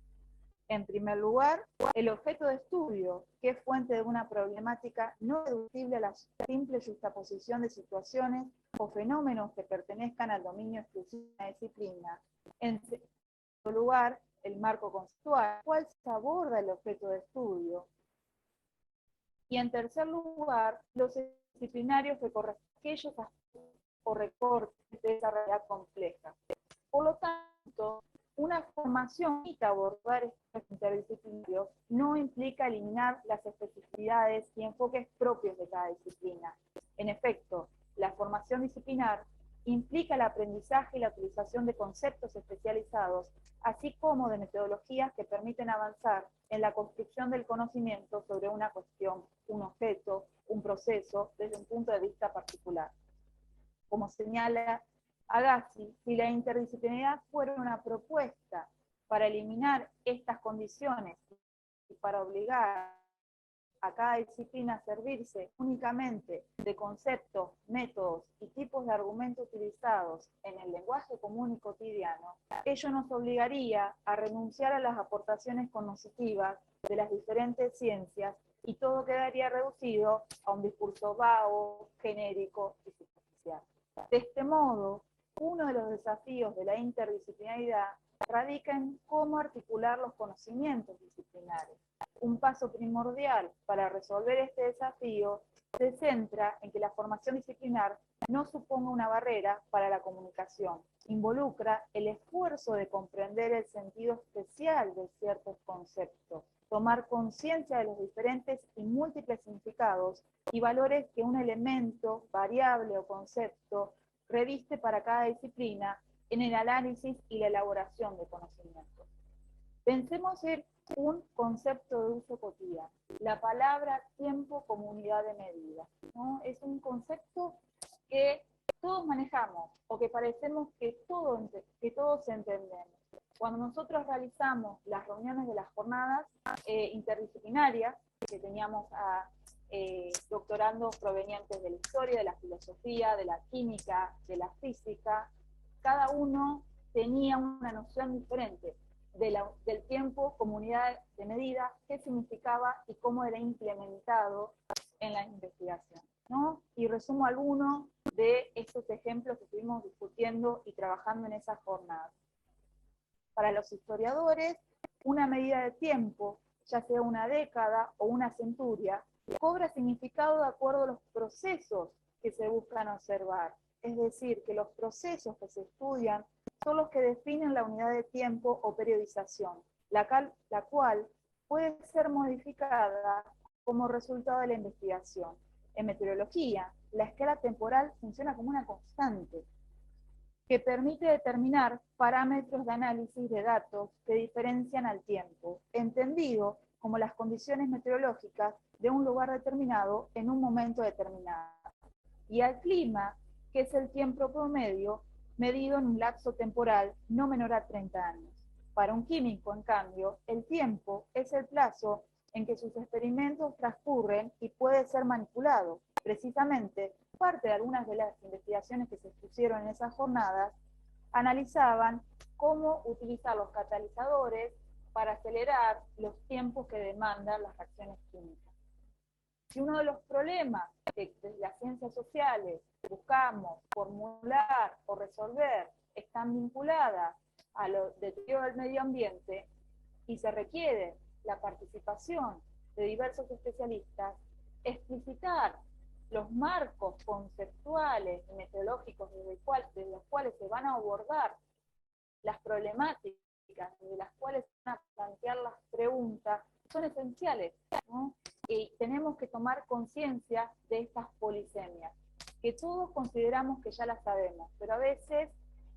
En primer lugar, el objeto de estudio, que es fuente de una problemática no reducible a la simple juxtaposición de situaciones o fenómenos que pertenezcan al dominio exclusivo de una disciplina. En segundo lugar, el marco conceptual, cuál se aborda el objeto de estudio. Y en tercer lugar, los disciplinarios que corresponden a aquellos aspectos o recortes de esa realidad compleja. Por lo tanto, una formación que abordar estos interdisciplinarios no implica eliminar las especificidades y enfoques propios de cada disciplina. En efecto, la formación disciplinar implica el aprendizaje y la utilización de conceptos especializados, así como de metodologías que permiten avanzar en la construcción del conocimiento sobre una cuestión, un objeto, un proceso, desde un punto de vista particular. Como señala Agassi, si la interdisciplinaridad fuera una propuesta para eliminar estas condiciones y para obligar a cada disciplina a servirse únicamente de conceptos, métodos y tipos de argumentos utilizados en el lenguaje común y cotidiano, ello nos obligaría a renunciar a las aportaciones cognitivas de las diferentes ciencias y todo quedaría reducido a un discurso vago, genérico y superficial. De este modo, uno de los desafíos de la interdisciplinaridad radica en cómo articular los conocimientos disciplinares. Un paso primordial para resolver este desafío se centra en que la formación disciplinar no suponga una barrera para la comunicación. Involucra el esfuerzo de comprender el sentido especial de ciertos conceptos, tomar conciencia de los diferentes y múltiples significados y valores que un elemento, variable o concepto reviste para cada disciplina en el análisis y la elaboración de conocimientos. Pensemos en un concepto de uso cotidiano. La palabra tiempo como unidad de medida, ¿no? Es un concepto que todos manejamos o que parecemos que todos entendemos. Cuando nosotros realizamos las reuniones de las jornadas interdisciplinarias, que teníamos a doctorandos provenientes de la historia, de la filosofía, de la química, de la física, cada uno tenía una noción diferente del tiempo como unidad de medida, qué significaba y cómo era implementado en la investigación, ¿no? Y resumo algunos de estos ejemplos que estuvimos discutiendo y trabajando en esas jornadas. Para los historiadores, una medida de tiempo, ya sea una década o una centuria, cobra significado de acuerdo a los procesos que se buscan observar. Es decir, que los procesos que se estudian son los que definen la unidad de tiempo o periodización, la cual puede ser modificada como resultado de la investigación. En meteorología, la escala temporal funciona como una constante que permite determinar parámetros de análisis de datos que diferencian al tiempo, entendido como las condiciones meteorológicas de un lugar determinado en un momento determinado, y al clima, que es el tiempo promedio medido en un lapso temporal no menor a 30 años. Para un químico, en cambio, el tiempo es el plazo en que sus experimentos transcurren y puede ser manipulado. Precisamente, parte de algunas de las investigaciones que se expusieron en esas jornadas analizaban cómo utilizar los catalizadores para acelerar los tiempos que demandan las reacciones químicas. Si uno de los problemas que desde las ciencias sociales buscamos formular o resolver están vinculadas a lo deterioro del medio ambiente y se requiere la participación de diversos especialistas, explicitar los marcos conceptuales y metodológicos desde los cuales se van a abordar las problemáticas, desde las cuales se van a plantear las preguntas, son esenciales, ¿no? Y tenemos que tomar conciencia de estas polisemias, que todos consideramos que ya las sabemos, pero a veces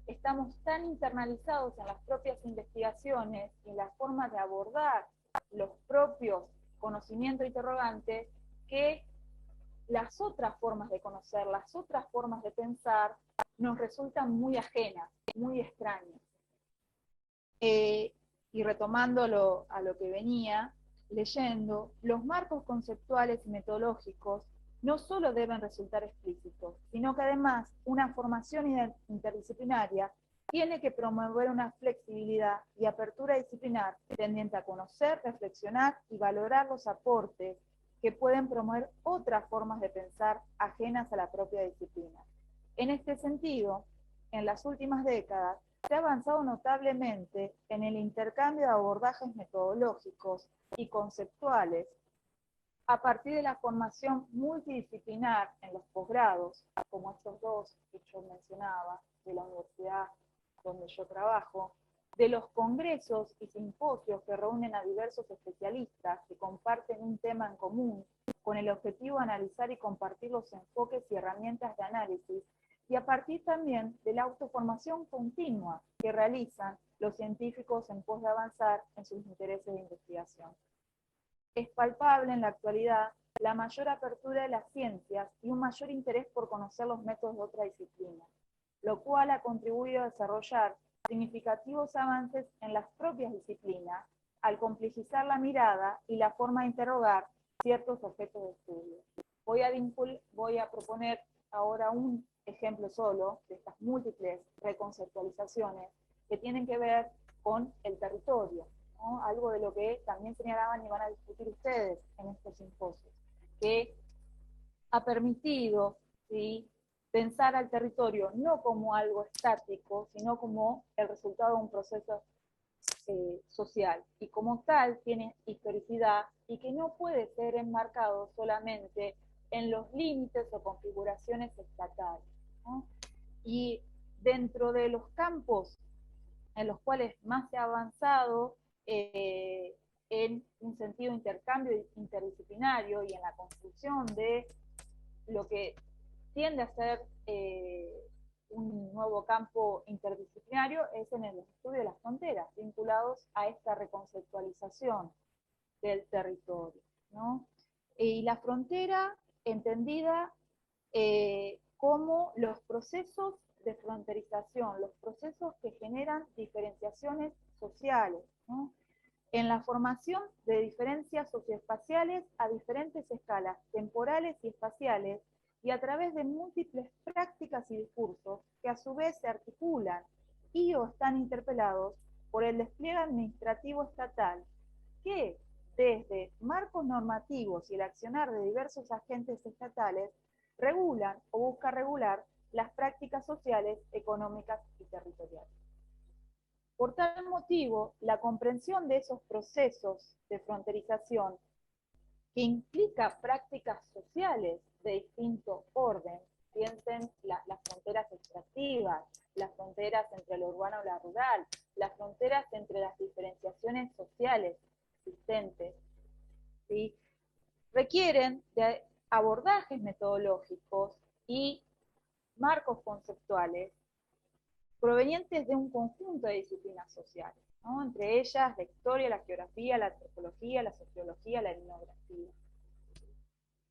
estamos tan internalizados en las propias investigaciones y en la forma de abordar los propios conocimientos interrogantes que las otras formas de conocer, las otras formas de pensar nos resultan muy ajenas, muy extrañas. Y retomando a lo que venía leyendo, los marcos conceptuales y metodológicos no solo deben resultar explícitos, sino que además una formación interdisciplinaria tiene que promover una flexibilidad y apertura disciplinar tendiente a conocer, reflexionar y valorar los aportes que pueden promover otras formas de pensar ajenas a la propia disciplina. En este sentido, en las últimas décadas, se ha avanzado notablemente en el intercambio de abordajes metodológicos y conceptuales a partir de la formación multidisciplinar en los posgrados, como estos dos que yo mencionaba, de la universidad donde yo trabajo, de los congresos y simposios que reúnen a diversos especialistas que comparten un tema en común, con el objetivo de analizar y compartir los enfoques y herramientas de análisis, y a partir también de la autoformación continua que realizan los científicos en pos de avanzar en sus intereses de investigación. Es palpable en la actualidad la mayor apertura de las ciencias y un mayor interés por conocer los métodos de otra disciplina, lo cual ha contribuido a desarrollar significativos avances en las propias disciplinas, al complejizar la mirada y la forma de interrogar ciertos objetos de estudio. Voy a proponer ahora un ejemplo solo de estas múltiples reconceptualizaciones que tienen que ver con el territorio, ¿no? Algo de lo que también señalaban y van a discutir ustedes en estos simposios, que ha permitido, ¿sí?, pensar al territorio no como algo estático, sino como el resultado de un proceso social, y como tal tiene historicidad y que no puede ser enmarcado solamente en los límites o configuraciones estatales, ¿no? Y dentro de los campos en los cuales más se ha avanzado en un sentido de intercambio interdisciplinario y en la construcción de lo que tiende a ser un nuevo campo interdisciplinario es en el estudio de las fronteras, vinculados a esta reconceptualización del territorio, ¿no? Y la frontera entendida como los procesos de fronterización, los procesos que generan diferenciaciones sociales, ¿no?, en la formación de diferencias socioespaciales a diferentes escalas temporales y espaciales, y a través de múltiples prácticas y discursos que a su vez se articulan y o están interpelados por el despliegue administrativo estatal, que desde marcos normativos y el accionar de diversos agentes estatales regulan o busca regular las prácticas sociales, económicas y territoriales. Por tal motivo, la comprensión de esos procesos de fronterización que implica prácticas sociales de distinto orden, piensen las fronteras extractivas, las fronteras entre lo urbano y lo rural, las fronteras entre las diferenciaciones sociales existentes, ¿sí?, requieren de abordajes metodológicos y marcos conceptuales provenientes de un conjunto de disciplinas sociales, ¿no?, entre ellas la historia, la geografía, la antropología, la sociología, la etnografía.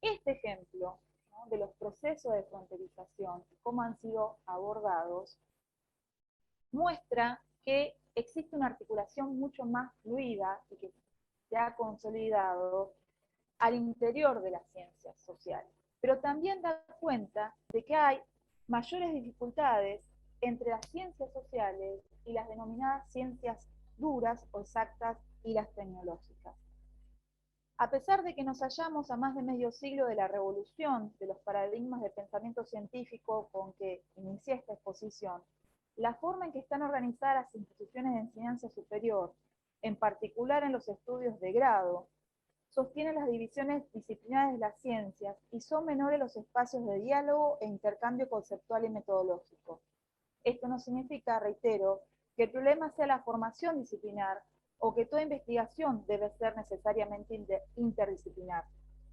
Este ejemplo, ¿no?, de los procesos de fronterización, cómo han sido abordados, muestra que existe una articulación mucho más fluida y que se ha consolidado al interior de las ciencias sociales, pero también da cuenta de que hay mayores dificultades entre las ciencias sociales y las denominadas ciencias duras o exactas y las tecnológicas. A pesar de que nos hallamos a más de medio siglo de la revolución de los paradigmas de pensamiento científico con que inicié esta exposición, la forma en que están organizadas las instituciones de enseñanza superior, en particular en los estudios de grado, sostienen las divisiones disciplinares de las ciencias y son menores los espacios de diálogo e intercambio conceptual y metodológico. Esto no significa, reitero, que el problema sea la formación disciplinar o que toda investigación debe ser necesariamente interdisciplinar,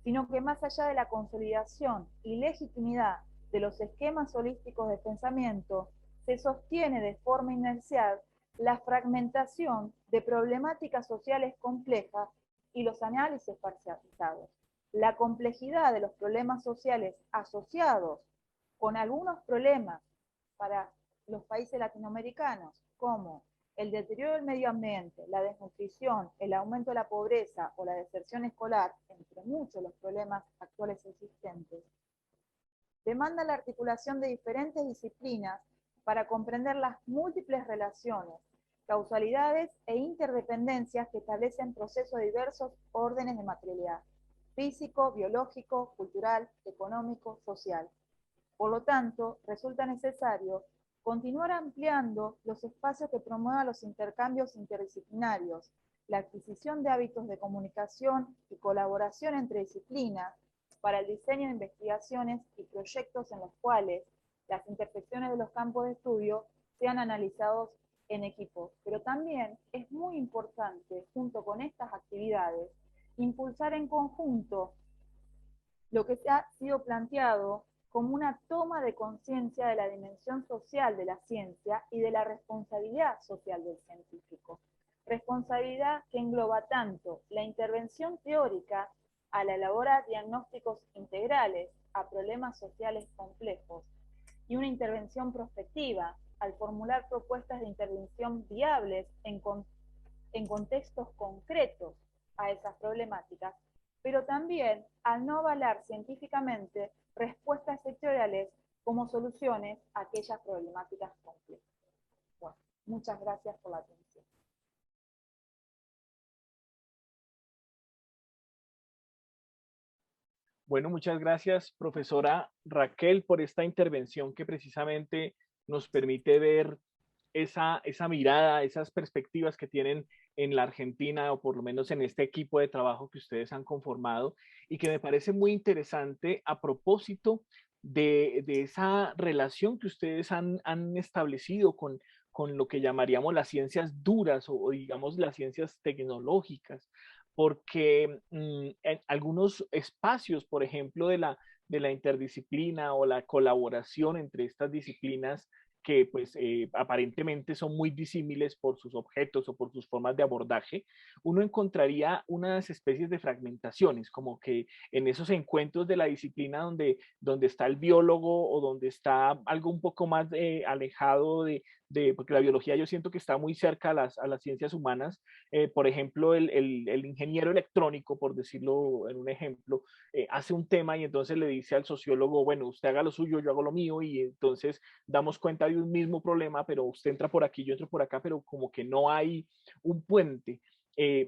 sino que más allá de la consolidación y legitimidad de los esquemas holísticos de pensamiento, se sostiene de forma inercial la fragmentación de problemáticas sociales complejas y los análisis parcializados. La complejidad de los problemas sociales asociados con algunos problemas para los países latinoamericanos, como el deterioro del medio ambiente, la desnutrición, el aumento de la pobreza o la deserción escolar, entre muchos los problemas actuales existentes, demanda la articulación de diferentes disciplinas para comprender las múltiples relaciones, causalidades e interdependencias que establecen procesos de diversos órdenes de materialidad, físico, biológico, cultural, económico, social. Por lo tanto, resulta necesario continuar ampliando los espacios que promuevan los intercambios interdisciplinarios, la adquisición de hábitos de comunicación y colaboración entre disciplinas para el diseño de investigaciones y proyectos en los cuales las intersecciones de los campos de estudio sean analizados en equipo. Pero también es muy importante, junto con estas actividades, impulsar en conjunto lo que se ha sido planteado como una toma de conciencia de la dimensión social de la ciencia y de la responsabilidad social del científico. Responsabilidad que engloba tanto la intervención teórica al elaborar diagnósticos integrales a problemas sociales complejos y una intervención prospectiva al formular propuestas de intervención viables en contextos concretos a esas problemáticas, pero también al no avalar científicamente respuestas sectoriales como soluciones a aquellas problemáticas complejas. Bueno, muchas gracias por la atención. Bueno, muchas gracias, profesora Raquel, por esta intervención que precisamente nos permite ver esa mirada, esas perspectivas que tienen en la Argentina, o por lo menos en este equipo de trabajo que ustedes han conformado, y que me parece muy interesante a propósito de esa relación que ustedes han establecido con lo que llamaríamos las ciencias duras o digamos las ciencias tecnológicas, porque en algunos espacios, por ejemplo, de la interdisciplina o la colaboración entre estas disciplinas, que pues aparentemente son muy disímiles por sus objetos o por sus formas de abordaje, uno encontraría unas especies de fragmentaciones, como que en esos encuentros de la disciplina donde está el biólogo o donde está algo un poco más alejado porque la biología yo siento que está muy cerca a las ciencias humanas, por ejemplo, el ingeniero electrónico, por decirlo en un ejemplo, hace un tema y entonces le dice al sociólogo, bueno, usted haga lo suyo, yo hago lo mío, y entonces damos cuenta de un mismo problema, pero usted entra por aquí, yo entro por acá, pero como que no hay un puente.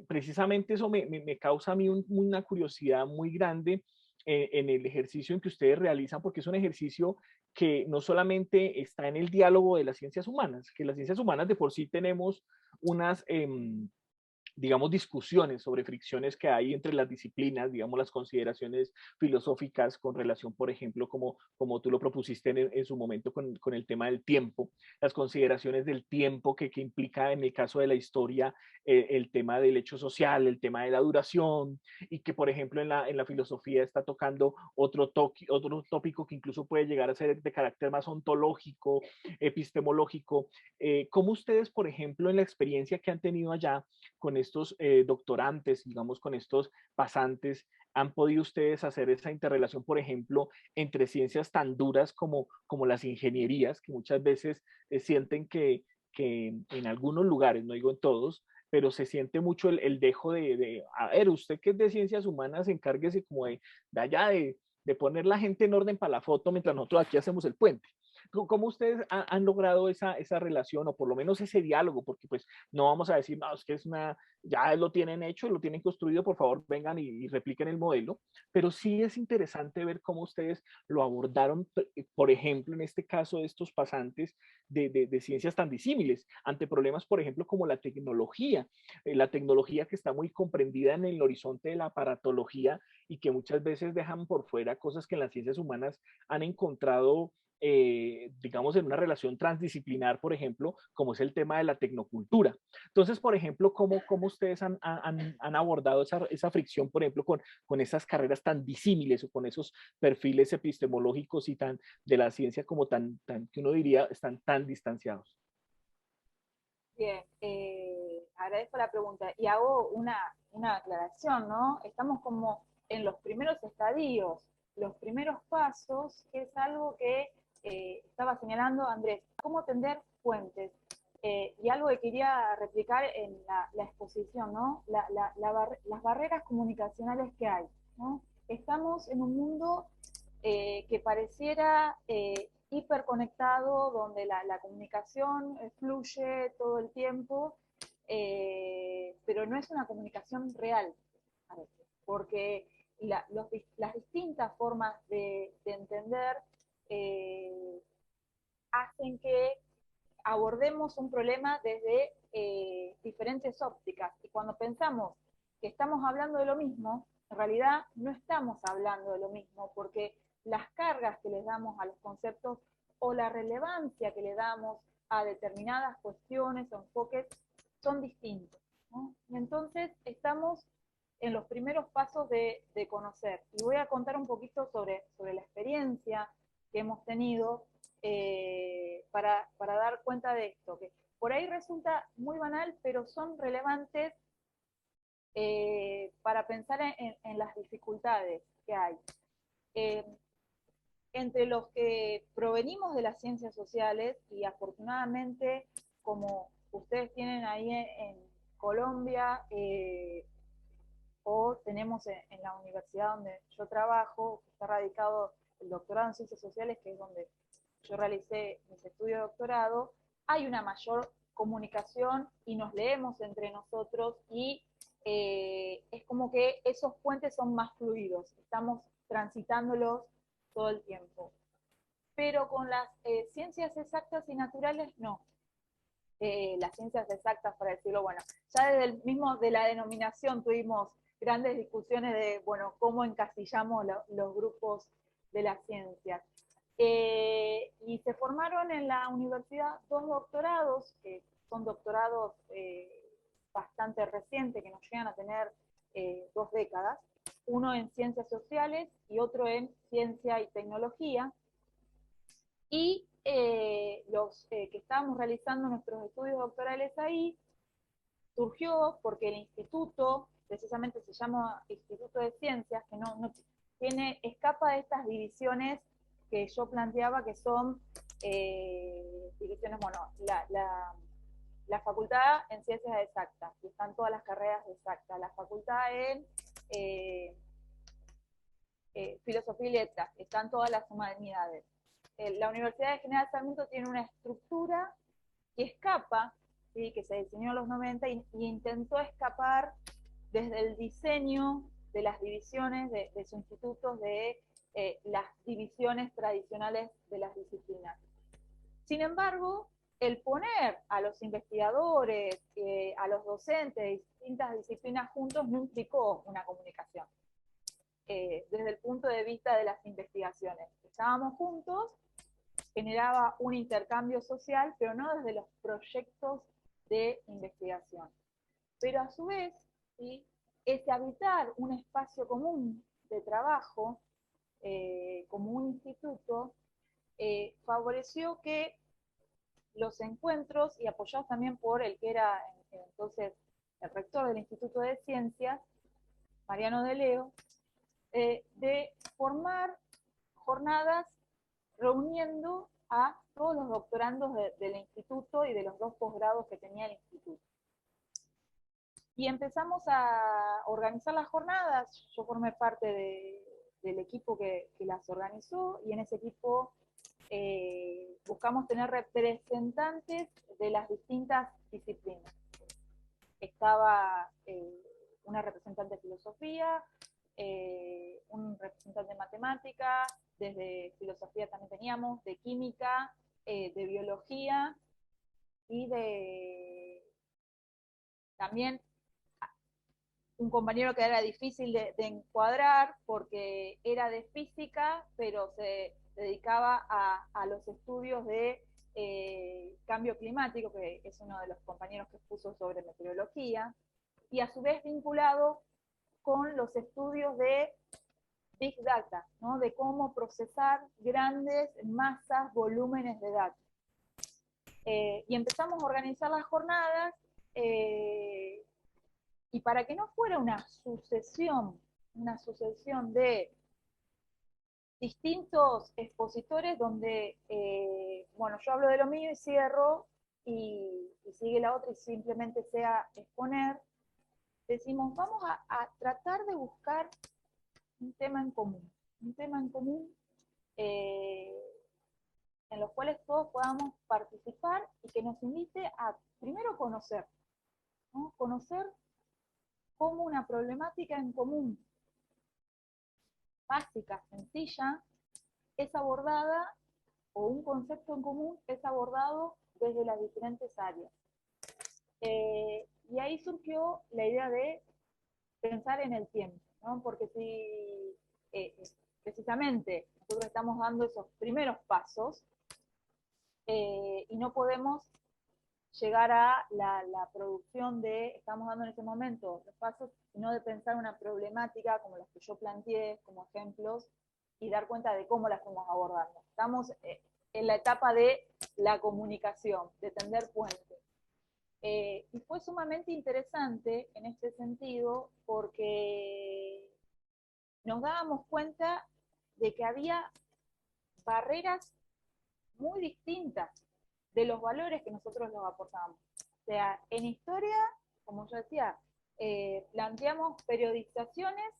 Precisamente eso me causa a mí una curiosidad muy grande en el ejercicio en que ustedes realizan, porque es un ejercicio que no solamente está en el diálogo de las ciencias humanas, que las ciencias humanas de por sí tenemos unas digamos, discusiones sobre fricciones que hay entre las disciplinas, digamos, las consideraciones filosóficas con relación, por ejemplo, como tú lo propusiste en su momento con el tema del tiempo, las consideraciones del tiempo que implica en el caso de la historia el tema del hecho social, el tema de la duración, y que, por ejemplo, en la filosofía está tocando otro tópico que incluso puede llegar a ser de carácter más ontológico, epistemológico. ¿Cómo ustedes, por ejemplo, en la experiencia que han tenido allá, con estos doctorantes, digamos, con estos pasantes, han podido ustedes hacer esa interrelación, por ejemplo, entre ciencias tan duras como las ingenierías, que muchas veces sienten que en algunos lugares, no digo en todos, pero se siente mucho el dejo a ver, usted que es de ciencias humanas, encárguese como de allá de poner la gente en orden para la foto mientras nosotros aquí hacemos el puente. ¿Cómo ustedes han logrado esa relación o por lo menos ese diálogo? Porque pues no vamos a decir, no, es que ya lo tienen hecho, lo tienen construido, por favor vengan y repliquen el modelo, pero sí es interesante ver cómo ustedes lo abordaron, por ejemplo, en este caso de estos pasantes de ciencias tan disímiles, ante problemas, por ejemplo, como la tecnología que está muy comprendida en el horizonte de la aparatología y que muchas veces dejan por fuera cosas que en las ciencias humanas han encontrado digamos, en una relación transdisciplinar, por ejemplo, como es el tema de la tecnocultura. Entonces, por ejemplo, ¿cómo ustedes han abordado esa fricción, por ejemplo, con esas carreras tan disímiles o con esos perfiles epistemológicos y tan de la ciencia como tan que uno diría están tan distanciados? Bien, agradezco la pregunta y hago una aclaración, ¿no? Estamos como en los primeros estadios, los primeros pasos, que es algo que estaba señalando Andrés, cómo tender puentes. y algo que quería replicar en la exposición, ¿no? Las barreras comunicacionales que hay, ¿no? Estamos en un mundo que pareciera hiperconectado, donde la comunicación fluye todo el tiempo, pero no es una comunicación real, a veces, porque las distintas formas de entender hacen que abordemos un problema desde diferentes ópticas. Y cuando pensamos que estamos hablando de lo mismo, en realidad no estamos hablando de lo mismo, porque las cargas que les damos a los conceptos o la relevancia que le damos a determinadas cuestiones o enfoques son distintos, ¿no? Y entonces estamos en los primeros pasos de conocer. Y voy a contar un poquito sobre la experiencia que hemos tenido para dar cuenta de esto, que por ahí resulta muy banal, pero son relevantes para pensar en las dificultades que hay. Entre los que provenimos de las ciencias sociales, y afortunadamente, como ustedes tienen ahí en Colombia, o tenemos en la universidad donde yo trabajo, que está radicado el doctorado en ciencias sociales, que es donde yo realicé mis estudios de doctorado, hay una mayor comunicación y nos leemos entre nosotros y es como que esos puentes son más fluidos, estamos transitándolos todo el tiempo. Pero con las ciencias exactas y naturales, no. Las ciencias exactas, para decirlo, bueno, ya desde el mismo de la denominación tuvimos grandes discusiones de, bueno, cómo encasillamos los grupos de las ciencias. Y se formaron en la universidad 2 doctorados, que son doctorados bastante recientes, que nos llegan a tener 2 décadas, uno en ciencias sociales y otro en ciencia y tecnología, y los que estábamos realizando nuestros estudios doctorales ahí, surgió porque el instituto, precisamente se llama Instituto de Ciencias, que no escapa de estas divisiones que yo planteaba, que son divisiones, bueno, la facultad en ciencias exactas, y están todas las carreras exactas, la facultad en filosofía y letras, están todas las humanidades. La Universidad de General Sarmiento tiene una estructura que escapa, ¿sí?, que se diseñó en los 90 y intentó escapar desde el diseño de las divisiones de sus institutos de las divisiones tradicionales de las disciplinas. Sin embargo, el poner a los investigadores, a los docentes de distintas disciplinas juntos no implicó una comunicación. Desde el punto de vista de las investigaciones. Estábamos juntos, generaba un intercambio social, pero no desde los proyectos de investigación. Pero a su vez, ¿sí?, ese habitar un espacio común de trabajo, como un instituto, favoreció que los encuentros, y apoyados también por el que era entonces el rector del Instituto de Ciencias, Mariano de Leo, de formar jornadas reuniendo a todos los doctorandos del instituto y de los 2 posgrados que tenía el instituto. Y empezamos a organizar las jornadas. Yo formé parte del equipo que las organizó, y en ese equipo buscamos tener representantes de las distintas disciplinas. Estaba una representante de filosofía, un representante de matemática, desde filosofía también teníamos, de química, de biología, y también un compañero que era difícil de encuadrar porque era de física, pero se dedicaba a los estudios de cambio climático, que es uno de los compañeros que expuso sobre meteorología, y a su vez vinculado con los estudios de Big Data, ¿no?, de cómo procesar grandes masas, volúmenes de datos. Y empezamos a organizar las jornadas, y para que no fuera una sucesión de distintos expositores donde, bueno, yo hablo de lo mío y cierro, y sigue la otra y simplemente sea exponer, decimos, vamos a tratar de buscar un tema en común, eh, en los cuales todos podamos participar y que nos invite a primero conocer, ¿no? Conocer cómo una problemática en común, básica, sencilla, es abordada, o un concepto en común es abordado desde las diferentes áreas. Y ahí surgió la idea de pensar en el tiempo, ¿no? Porque si precisamente nosotros estamos dando esos primeros pasos y no podemos llegar a la producción de, estamos dando en ese momento los pasos, sino de pensar una problemática como las que yo planteé como ejemplos y dar cuenta de cómo las fuimos abordando. Estamos en la etapa de la comunicación, de tender puentes. Y fue sumamente interesante en este sentido porque nos dábamos cuenta de que había barreras muy distintas de los valores que nosotros los aportamos. O sea, en historia, como yo decía, planteamos periodizaciones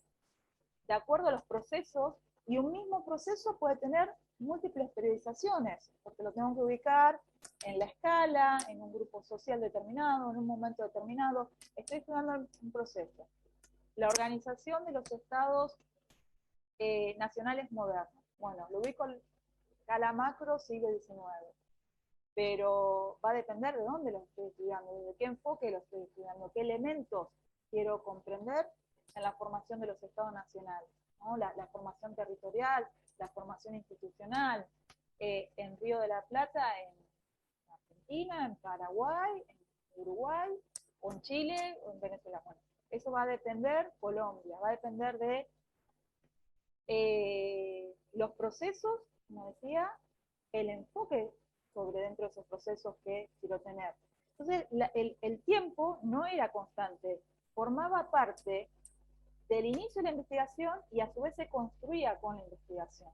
de acuerdo a los procesos, y un mismo proceso puede tener múltiples periodizaciones, porque lo tenemos que ubicar en la escala, en un grupo social determinado, en un momento determinado. Estoy estudiando un proceso. La organización de los estados nacionales modernos. Bueno, lo ubico en escala macro, siglo XIX. Pero va a depender de dónde lo estoy estudiando, de qué enfoque lo estoy estudiando, qué elementos quiero comprender en la formación de los estados nacionales, ¿no? La formación territorial, la formación institucional, en Río de la Plata, en Argentina, en Paraguay, en Uruguay, o en Chile, o en Venezuela. Bueno, eso va a depender, Colombia, va a depender de los procesos, como decía, el enfoque sobre dentro de esos procesos que quiero tener. Entonces, el tiempo no era constante, formaba parte del inicio de la investigación y a su vez se construía con la investigación,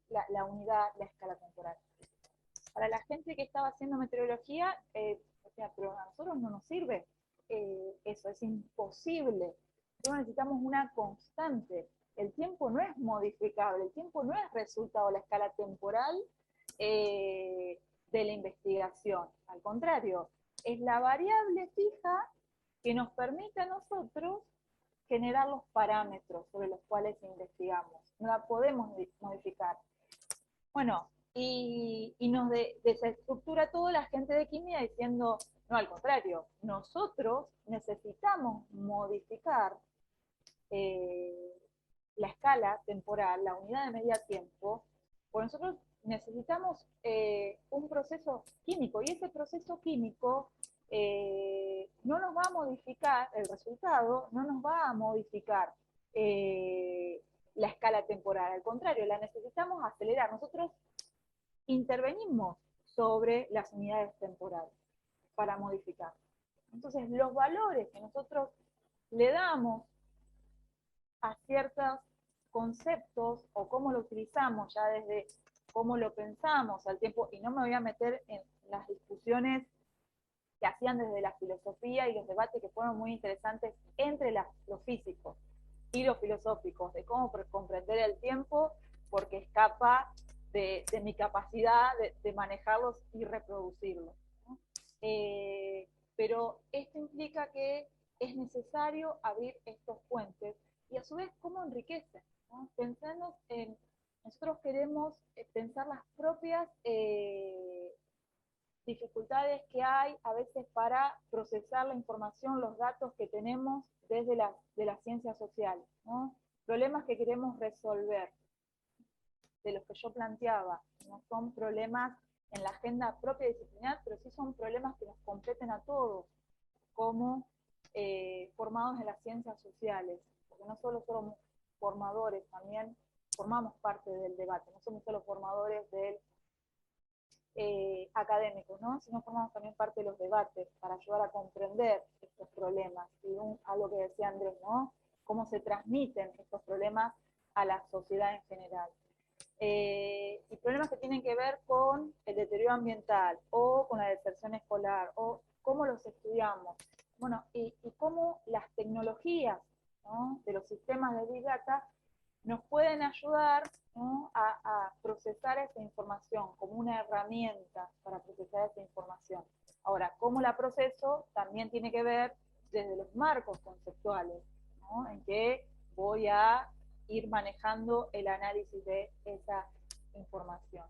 la unidad, la escala temporal. Para la gente que estaba haciendo meteorología, pero a nosotros no nos sirve eso, es imposible. Nosotros necesitamos una constante. El tiempo no es modificable, el tiempo no es resultado de la escala temporal de la investigación. Al contrario, es la variable fija que nos permite a nosotros generar los parámetros sobre los cuales investigamos. No la podemos modificar. Bueno, y nos desestructura todo la gente de química diciendo, no, al contrario, nosotros necesitamos modificar la escala temporal, la unidad de medida tiempo, porque nosotros necesitamos un proceso químico, y ese proceso químico no nos va a modificar el resultado, no nos va a modificar la escala temporal, al contrario, la necesitamos acelerar. Nosotros intervenimos sobre las unidades temporales para modificar. Entonces, los valores que nosotros le damos a ciertos conceptos o cómo lo utilizamos ya desde cómo lo pensamos al tiempo, y no me voy a meter en las discusiones que hacían desde la filosofía y los debates que fueron muy interesantes entre los físicos y los filosóficos, de cómo comprender el tiempo, porque escapa de mi capacidad de manejarlos y reproducirlos, ¿no? Pero esto implica que es necesario abrir estos puentes y a su vez cómo enriquecen, ¿no? Pensemos en, nosotros queremos pensar las propias dificultades que hay a veces para procesar la información, los datos que tenemos desde de las ciencias sociales, ¿no? Problemas que queremos resolver, de los que yo planteaba, no son problemas en la agenda propia disciplinar, pero sí son problemas que nos competen a todos, como formados en las ciencias sociales, porque no solo somos formadores, también formamos parte del debate, no somos solo formadores del académicos, ¿no? Sino formamos también parte de los debates para ayudar a comprender estos problemas, y algo que decía Andrés, ¿no? Cómo se transmiten estos problemas a la sociedad en general. y problemas que tienen que ver con el deterioro ambiental o con la deserción escolar, o cómo los estudiamos. Bueno, y cómo las tecnologías, ¿no?, de los sistemas de Big Data nos pueden ayudar, ¿no?, a procesar esa información como una herramienta para procesar esa información. Ahora, cómo la proceso también tiene que ver desde los marcos conceptuales, ¿no?, en que voy a ir manejando el análisis de esa información.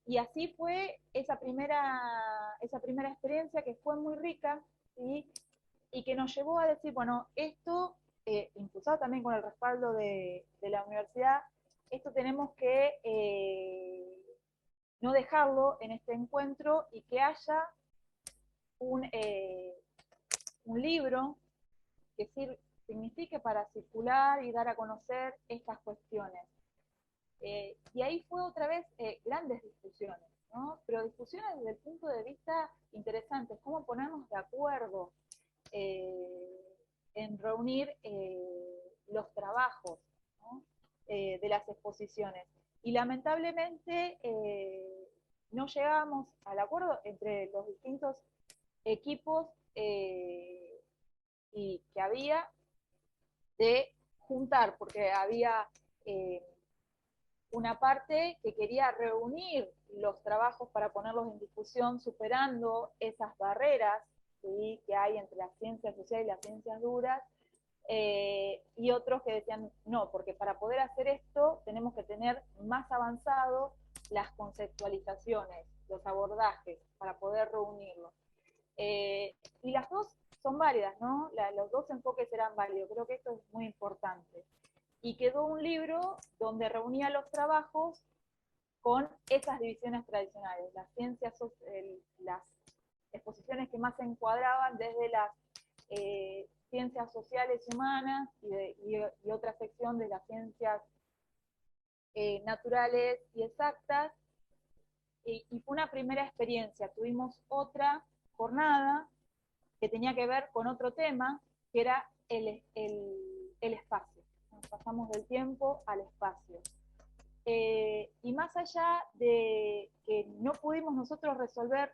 Y así fue esa primera experiencia, que fue muy rica, ¿sí?, y que nos llevó a decir, bueno, esto, impulsado también con el respaldo de la universidad, esto tenemos que no dejarlo en este encuentro, y que haya un libro que signifique para circular y dar a conocer estas cuestiones. Y ahí fue otra vez grandes discusiones, ¿no? Pero discusiones desde el punto de vista interesantes, cómo ponernos de acuerdo en reunir los trabajos, ¿no?, de las exposiciones. Y lamentablemente no llegábamos al acuerdo entre los distintos equipos y que había de juntar, porque había una parte que quería reunir los trabajos para ponerlos en discusión, superando esas barreras, ¿sí?, que hay entre las ciencias sociales y las ciencias duras, y otros que decían, no, porque para poder hacer esto tenemos que tener más avanzado las conceptualizaciones, los abordajes, para poder reunirlos. Y las dos son válidas, ¿no? Los dos enfoques eran válidos, creo que esto es muy importante. Y quedó un libro donde reunía los trabajos con esas divisiones tradicionales, las ciencias, las exposiciones que más se encuadraban desde las ciencias sociales y humanas, y otra sección de las ciencias naturales y exactas, y fue una primera experiencia. Tuvimos otra jornada que tenía que ver con otro tema, que era el espacio. Nos pasamos del tiempo al espacio. Y más allá de que no pudimos nosotros resolver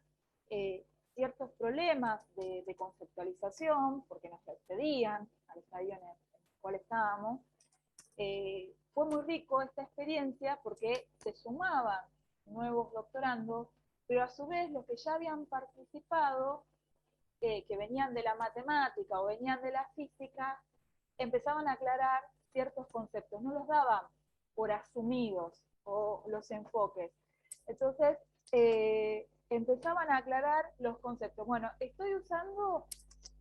ciertos problemas de conceptualización, porque nos excedían al estadio en el cual estábamos, fue muy rico esta experiencia porque se sumaban nuevos doctorandos, pero a su vez los que ya habían participado, que venían de la matemática o venían de la física, empezaban a aclarar ciertos conceptos, no los daban por asumidos o los enfoques. Entonces, empezaban a aclarar los conceptos. Bueno, estoy usando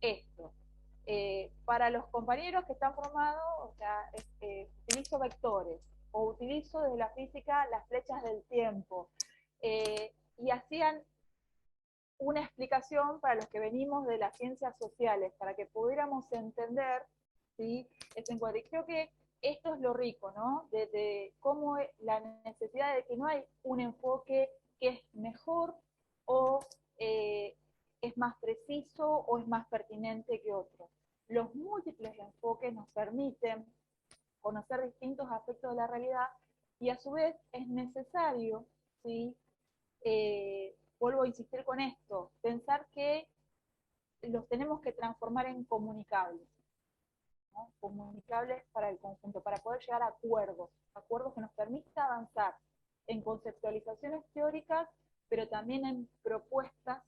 esto. Para los compañeros que están formados, o sea, utilizo vectores, o utilizo desde la física las flechas del tiempo. Y hacían una explicación para los que venimos de las ciencias sociales, para que pudiéramos entender, ¿sí?, este encuadre. Y creo que esto es lo rico, ¿no?, de cómo la necesidad de que no hay un enfoque que es mejor o es más preciso o es más pertinente que otro. Los múltiples enfoques nos permiten conocer distintos aspectos de la realidad, y a su vez es necesario, ¿sí?, vuelvo a insistir con esto, pensar que los tenemos que transformar en comunicables, ¿no?, comunicables para el conjunto, para poder llegar a acuerdos que nos permitan avanzar en conceptualizaciones teóricas, pero también en propuestas,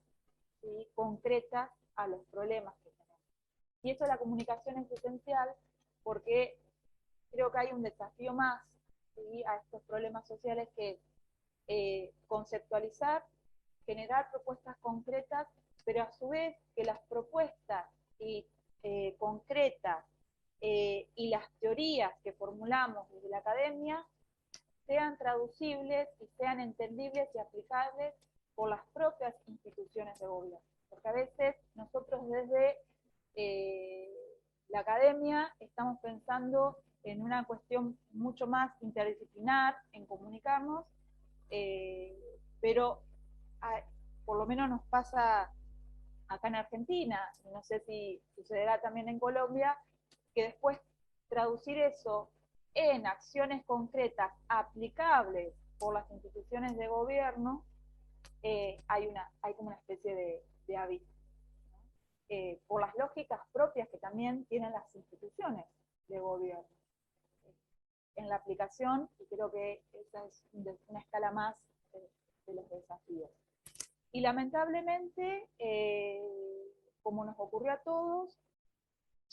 ¿sí?, concretas a los problemas que tenemos. Y eso de la comunicación es esencial, porque creo que hay un desafío más, ¿sí?, a estos problemas sociales, que es conceptualizar, generar propuestas concretas, pero a su vez que las propuestas concretas y las teorías que formulamos desde la academia sean traducibles y sean entendibles y aplicables por las propias instituciones de gobierno. Porque a veces nosotros desde la academia estamos pensando en una cuestión mucho más interdisciplinar, en comunicarnos, pero por lo menos nos pasa acá en Argentina, y no sé si sucederá también en Colombia, que después traducir eso en acciones concretas aplicables por las instituciones de gobierno, hay como una especie de aviso. Por las lógicas propias que también tienen las instituciones de gobierno. En la aplicación, y creo que esa es una escala más de los desafíos. Y lamentablemente, como nos ocurrió a todos,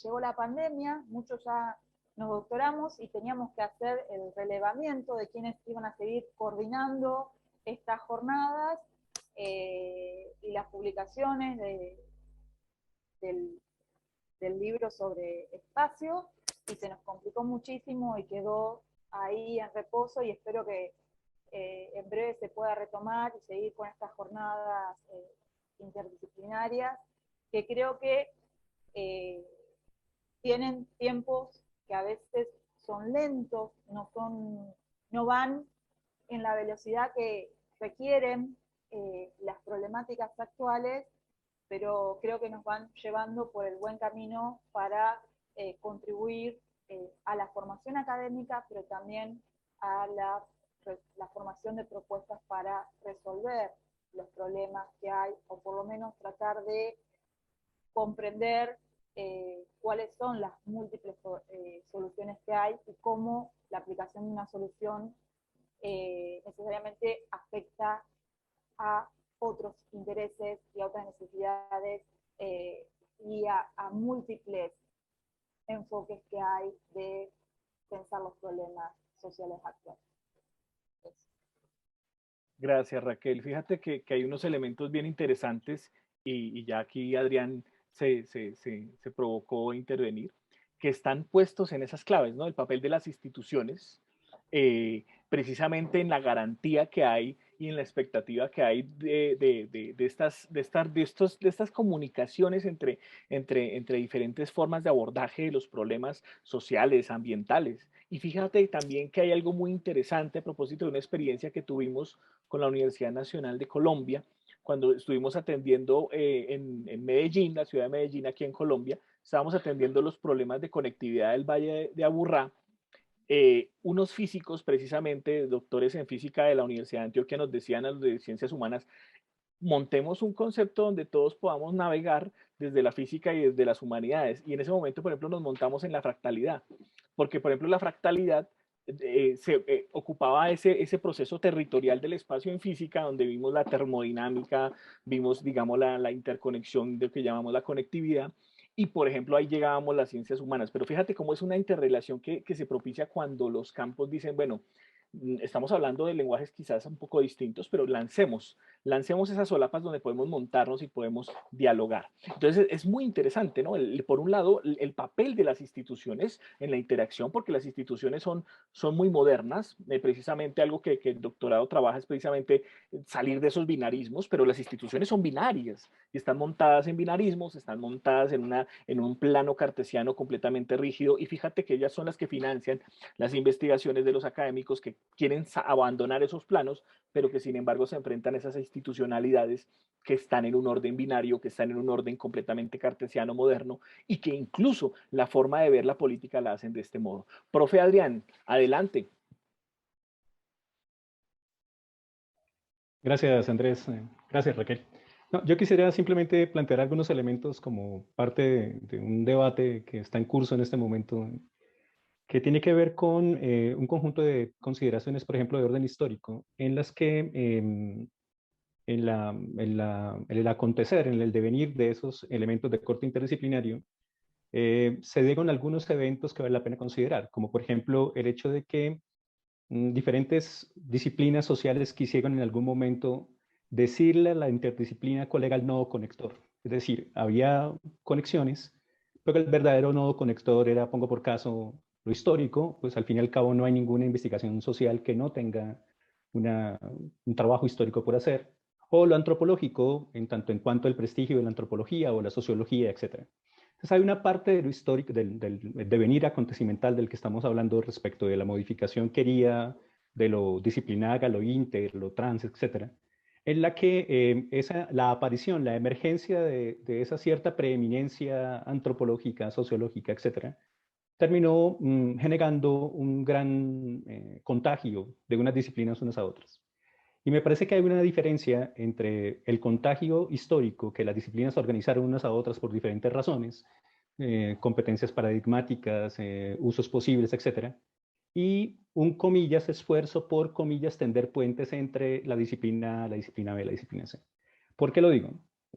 llegó la pandemia, muchos ya nos doctoramos y teníamos que hacer el relevamiento de quienes iban a seguir coordinando estas jornadas, y las publicaciones del libro sobre espacio, y se nos complicó muchísimo y quedó ahí en reposo, y espero que en breve se pueda retomar y seguir con estas jornadas interdisciplinarias, que creo que tienen tiempos que a veces son lentos, no van en la velocidad que requieren las problemáticas actuales, pero creo que nos van llevando por el buen camino para contribuir a la formación académica, pero también a la formación de propuestas para resolver los problemas que hay, o por lo menos tratar de comprender cuáles son las múltiples soluciones que hay y cómo la aplicación de una solución necesariamente afecta a otros intereses y a otras necesidades, y a múltiples enfoques que hay de pensar los problemas sociales actuales. Gracias, Raquel. Fíjate que hay unos elementos bien interesantes y ya aquí Adrián se provocó a intervenir, que están puestos en esas claves, ¿no? El papel de las instituciones, precisamente en la garantía que hay y en la expectativa que hay de estas comunicaciones entre diferentes formas de abordaje de los problemas sociales, ambientales. Y fíjate también que hay algo muy interesante a propósito de una experiencia que tuvimos con la Universidad Nacional de Colombia, cuando estuvimos atendiendo en Medellín, la ciudad de Medellín, aquí en Colombia, estábamos atendiendo los problemas de conectividad del Valle de Aburrá. Unos físicos, precisamente, doctores en física de la Universidad de Antioquia, nos decían a los de ciencias humanas: montemos un concepto donde todos podamos navegar desde la física y desde las humanidades. Y en ese momento, por ejemplo, nos montamos en la fractalidad, porque, por ejemplo, la fractalidad ocupaba ese proceso territorial del espacio en física, donde vimos la termodinámica, vimos, digamos, la interconexión de lo que llamamos la conectividad, y, por ejemplo, ahí llegábamos las ciencias humanas. Pero fíjate cómo es una interrelación que se propicia cuando los campos dicen, bueno, estamos hablando de lenguajes quizás un poco distintos, pero lancemos esas solapas donde podemos montarnos y podemos dialogar. Entonces es muy interesante, ¿no? Por un lado, el papel de las instituciones en la interacción, porque las instituciones son muy modernas, precisamente algo que el doctorado trabaja es precisamente salir de esos binarismos, pero las instituciones son binarias y están montadas en binarismos, están montadas en un plano cartesiano completamente rígido, y fíjate que ellas son las que financian las investigaciones de los académicos que quieren abandonar esos planos, pero que sin embargo se enfrentan a esas institucionalidades que están en un orden binario, que están en un orden completamente cartesiano moderno, y que incluso la forma de ver la política la hacen de este modo. Profe Adrián, adelante. Gracias, Andrés. Gracias, Raquel. No, yo quisiera simplemente plantear algunos elementos como parte de un debate que está en curso en este momento, que tiene que ver con un conjunto de consideraciones, por ejemplo, de orden histórico, en las que en el acontecer, en el devenir de esos elementos de corte interdisciplinario, se dieron algunos eventos que vale la pena considerar, como por ejemplo el hecho de que diferentes disciplinas sociales quisieron en algún momento decirle a la interdisciplina cuál era el nodo conector. Es decir, había conexiones, pero el verdadero nodo conector era, pongo por caso, lo histórico, pues al fin y al cabo no hay ninguna investigación social que no tenga un trabajo histórico por hacer, o lo antropológico, en tanto en cuanto el prestigio de la antropología o la sociología, etc. Entonces hay una parte de lo histórico, del devenir acontecimental del que estamos hablando respecto de la modificación quería, de lo disciplinar a lo inter, lo trans, etc., en la que la aparición, la emergencia de esa cierta preeminencia antropológica, sociológica, etc., terminó generando un gran contagio de unas disciplinas unas a otras. Y me parece que hay una diferencia entre el contagio histórico, que las disciplinas organizaron unas a otras por diferentes razones, competencias paradigmáticas, usos posibles, etcétera, y un comillas esfuerzo por comillas tender puentes entre la disciplina A, la disciplina B, la disciplina C. ¿Por qué lo digo?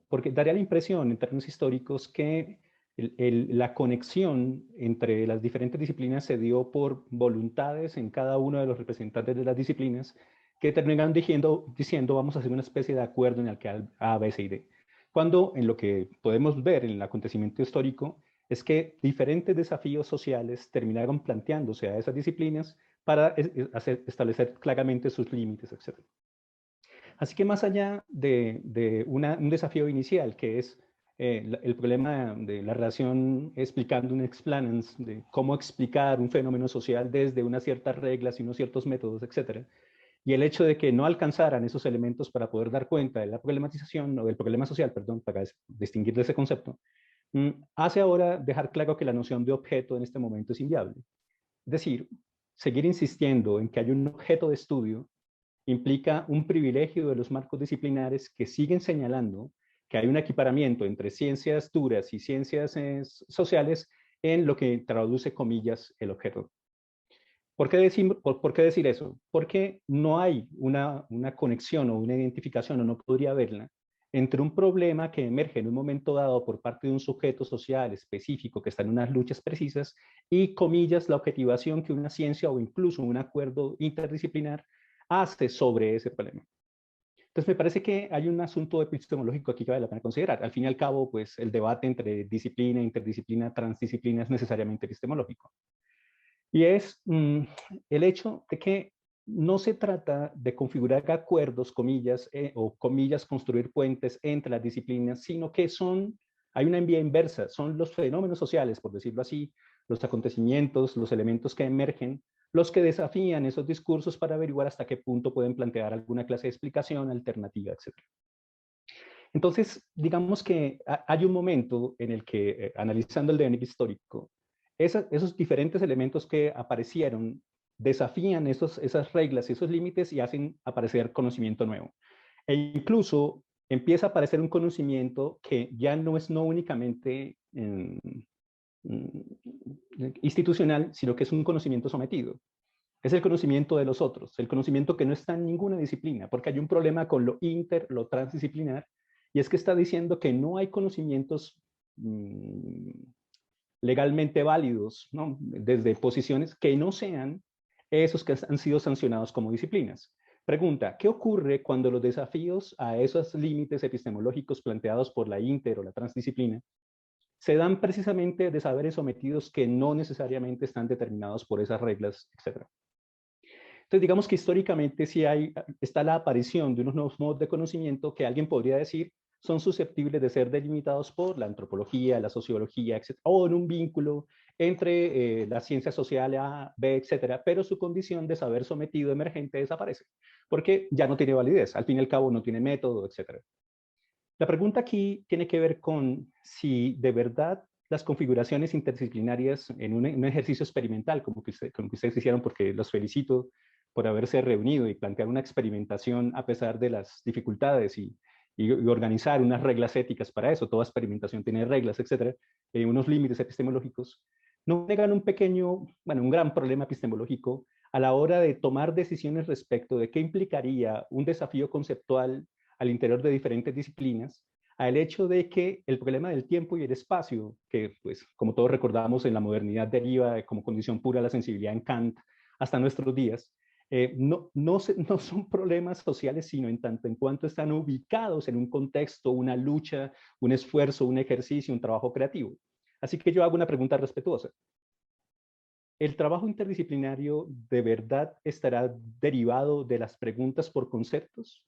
Porque daría la impresión en términos históricos que la conexión entre las diferentes disciplinas se dio por voluntades en cada uno de los representantes de las disciplinas que terminaron diciendo vamos a hacer una especie de acuerdo en el que A, B, C y D. Cuando en lo que podemos ver en el acontecimiento histórico es que diferentes desafíos sociales terminaron planteándose a esas disciplinas para establecer claramente sus límites, etc. Así que más allá de un desafío inicial, que es el problema de la relación explicando un explanans, de cómo explicar un fenómeno social desde unas ciertas reglas y unos ciertos métodos, etc., y el hecho de que no alcanzaran esos elementos para poder dar cuenta de la problematización o del problema social, perdón, para distinguir de ese concepto, hace ahora dejar claro que la noción de objeto en este momento es inviable. Es decir, seguir insistiendo en que hay un objeto de estudio implica un privilegio de los marcos disciplinares que siguen señalando que hay un equiparamiento entre ciencias duras y ciencias sociales en lo que traduce, comillas, el objeto. ¿Por qué decir eso? Porque no hay una conexión o una identificación, o no podría haberla, entre un problema que emerge en un momento dado por parte de un sujeto social específico que está en unas luchas precisas y, comillas, la objetivación que una ciencia o incluso un acuerdo interdisciplinar hace sobre ese problema. Entonces me parece que hay un asunto epistemológico aquí que vale la pena considerar. Al fin y al cabo, pues el debate entre disciplina, interdisciplina, transdisciplina es necesariamente epistemológico. Y es el hecho de que no se trata de configurar acuerdos, comillas, o comillas, construir puentes entre las disciplinas, sino que hay una vía inversa, son los fenómenos sociales, por decirlo así, los acontecimientos, los elementos que emergen, los que desafían esos discursos para averiguar hasta qué punto pueden plantear alguna clase de explicación, alternativa, etc. Entonces, digamos que hay un momento en el que, analizando el devenir histórico, esos diferentes elementos que aparecieron desafían esas reglas y esos límites y hacen aparecer conocimiento nuevo. E incluso empieza a aparecer un conocimiento que ya no es únicamente institucional, sino que es un conocimiento sometido. Es el conocimiento de los otros, el conocimiento que no está en ninguna disciplina, porque hay un problema con lo transdisciplinar, y es que está diciendo que no hay conocimientos legalmente válidos, ¿no? Desde posiciones que no sean esos que han sido sancionados como disciplinas. Pregunta, ¿qué ocurre cuando los desafíos a esos límites epistemológicos planteados por la inter o la transdisciplina se dan precisamente de saberes sometidos que no necesariamente están determinados por esas reglas, etcétera? Entonces, digamos que históricamente sí está la aparición de unos nuevos modos de conocimiento que alguien podría decir son susceptibles de ser delimitados por la antropología, la sociología, etc., o en un vínculo entre la ciencia social A, B, etcétera, pero su condición de saber sometido emergente desaparece, porque ya no tiene validez, al fin y al cabo no tiene método, etcétera. La pregunta aquí tiene que ver con si de verdad las configuraciones interdisciplinarias en un ejercicio experimental, como que ustedes hicieron, porque los felicito por haberse reunido y plantear una experimentación a pesar de las dificultades y organizar unas reglas éticas para eso. Toda experimentación tiene reglas, etcétera, unos límites epistemológicos. No negan un gran problema epistemológico a la hora de tomar decisiones respecto de qué implicaría un desafío conceptual al interior de diferentes disciplinas, al hecho de que el problema del tiempo y el espacio, que pues como todos recordamos en la modernidad deriva como condición pura la sensibilidad en Kant hasta nuestros días, no son problemas sociales, sino en tanto en cuanto están ubicados en un contexto, una lucha, un esfuerzo, un ejercicio, un trabajo creativo. Así que yo hago una pregunta respetuosa. ¿El trabajo interdisciplinario de verdad estará derivado de las preguntas por conceptos?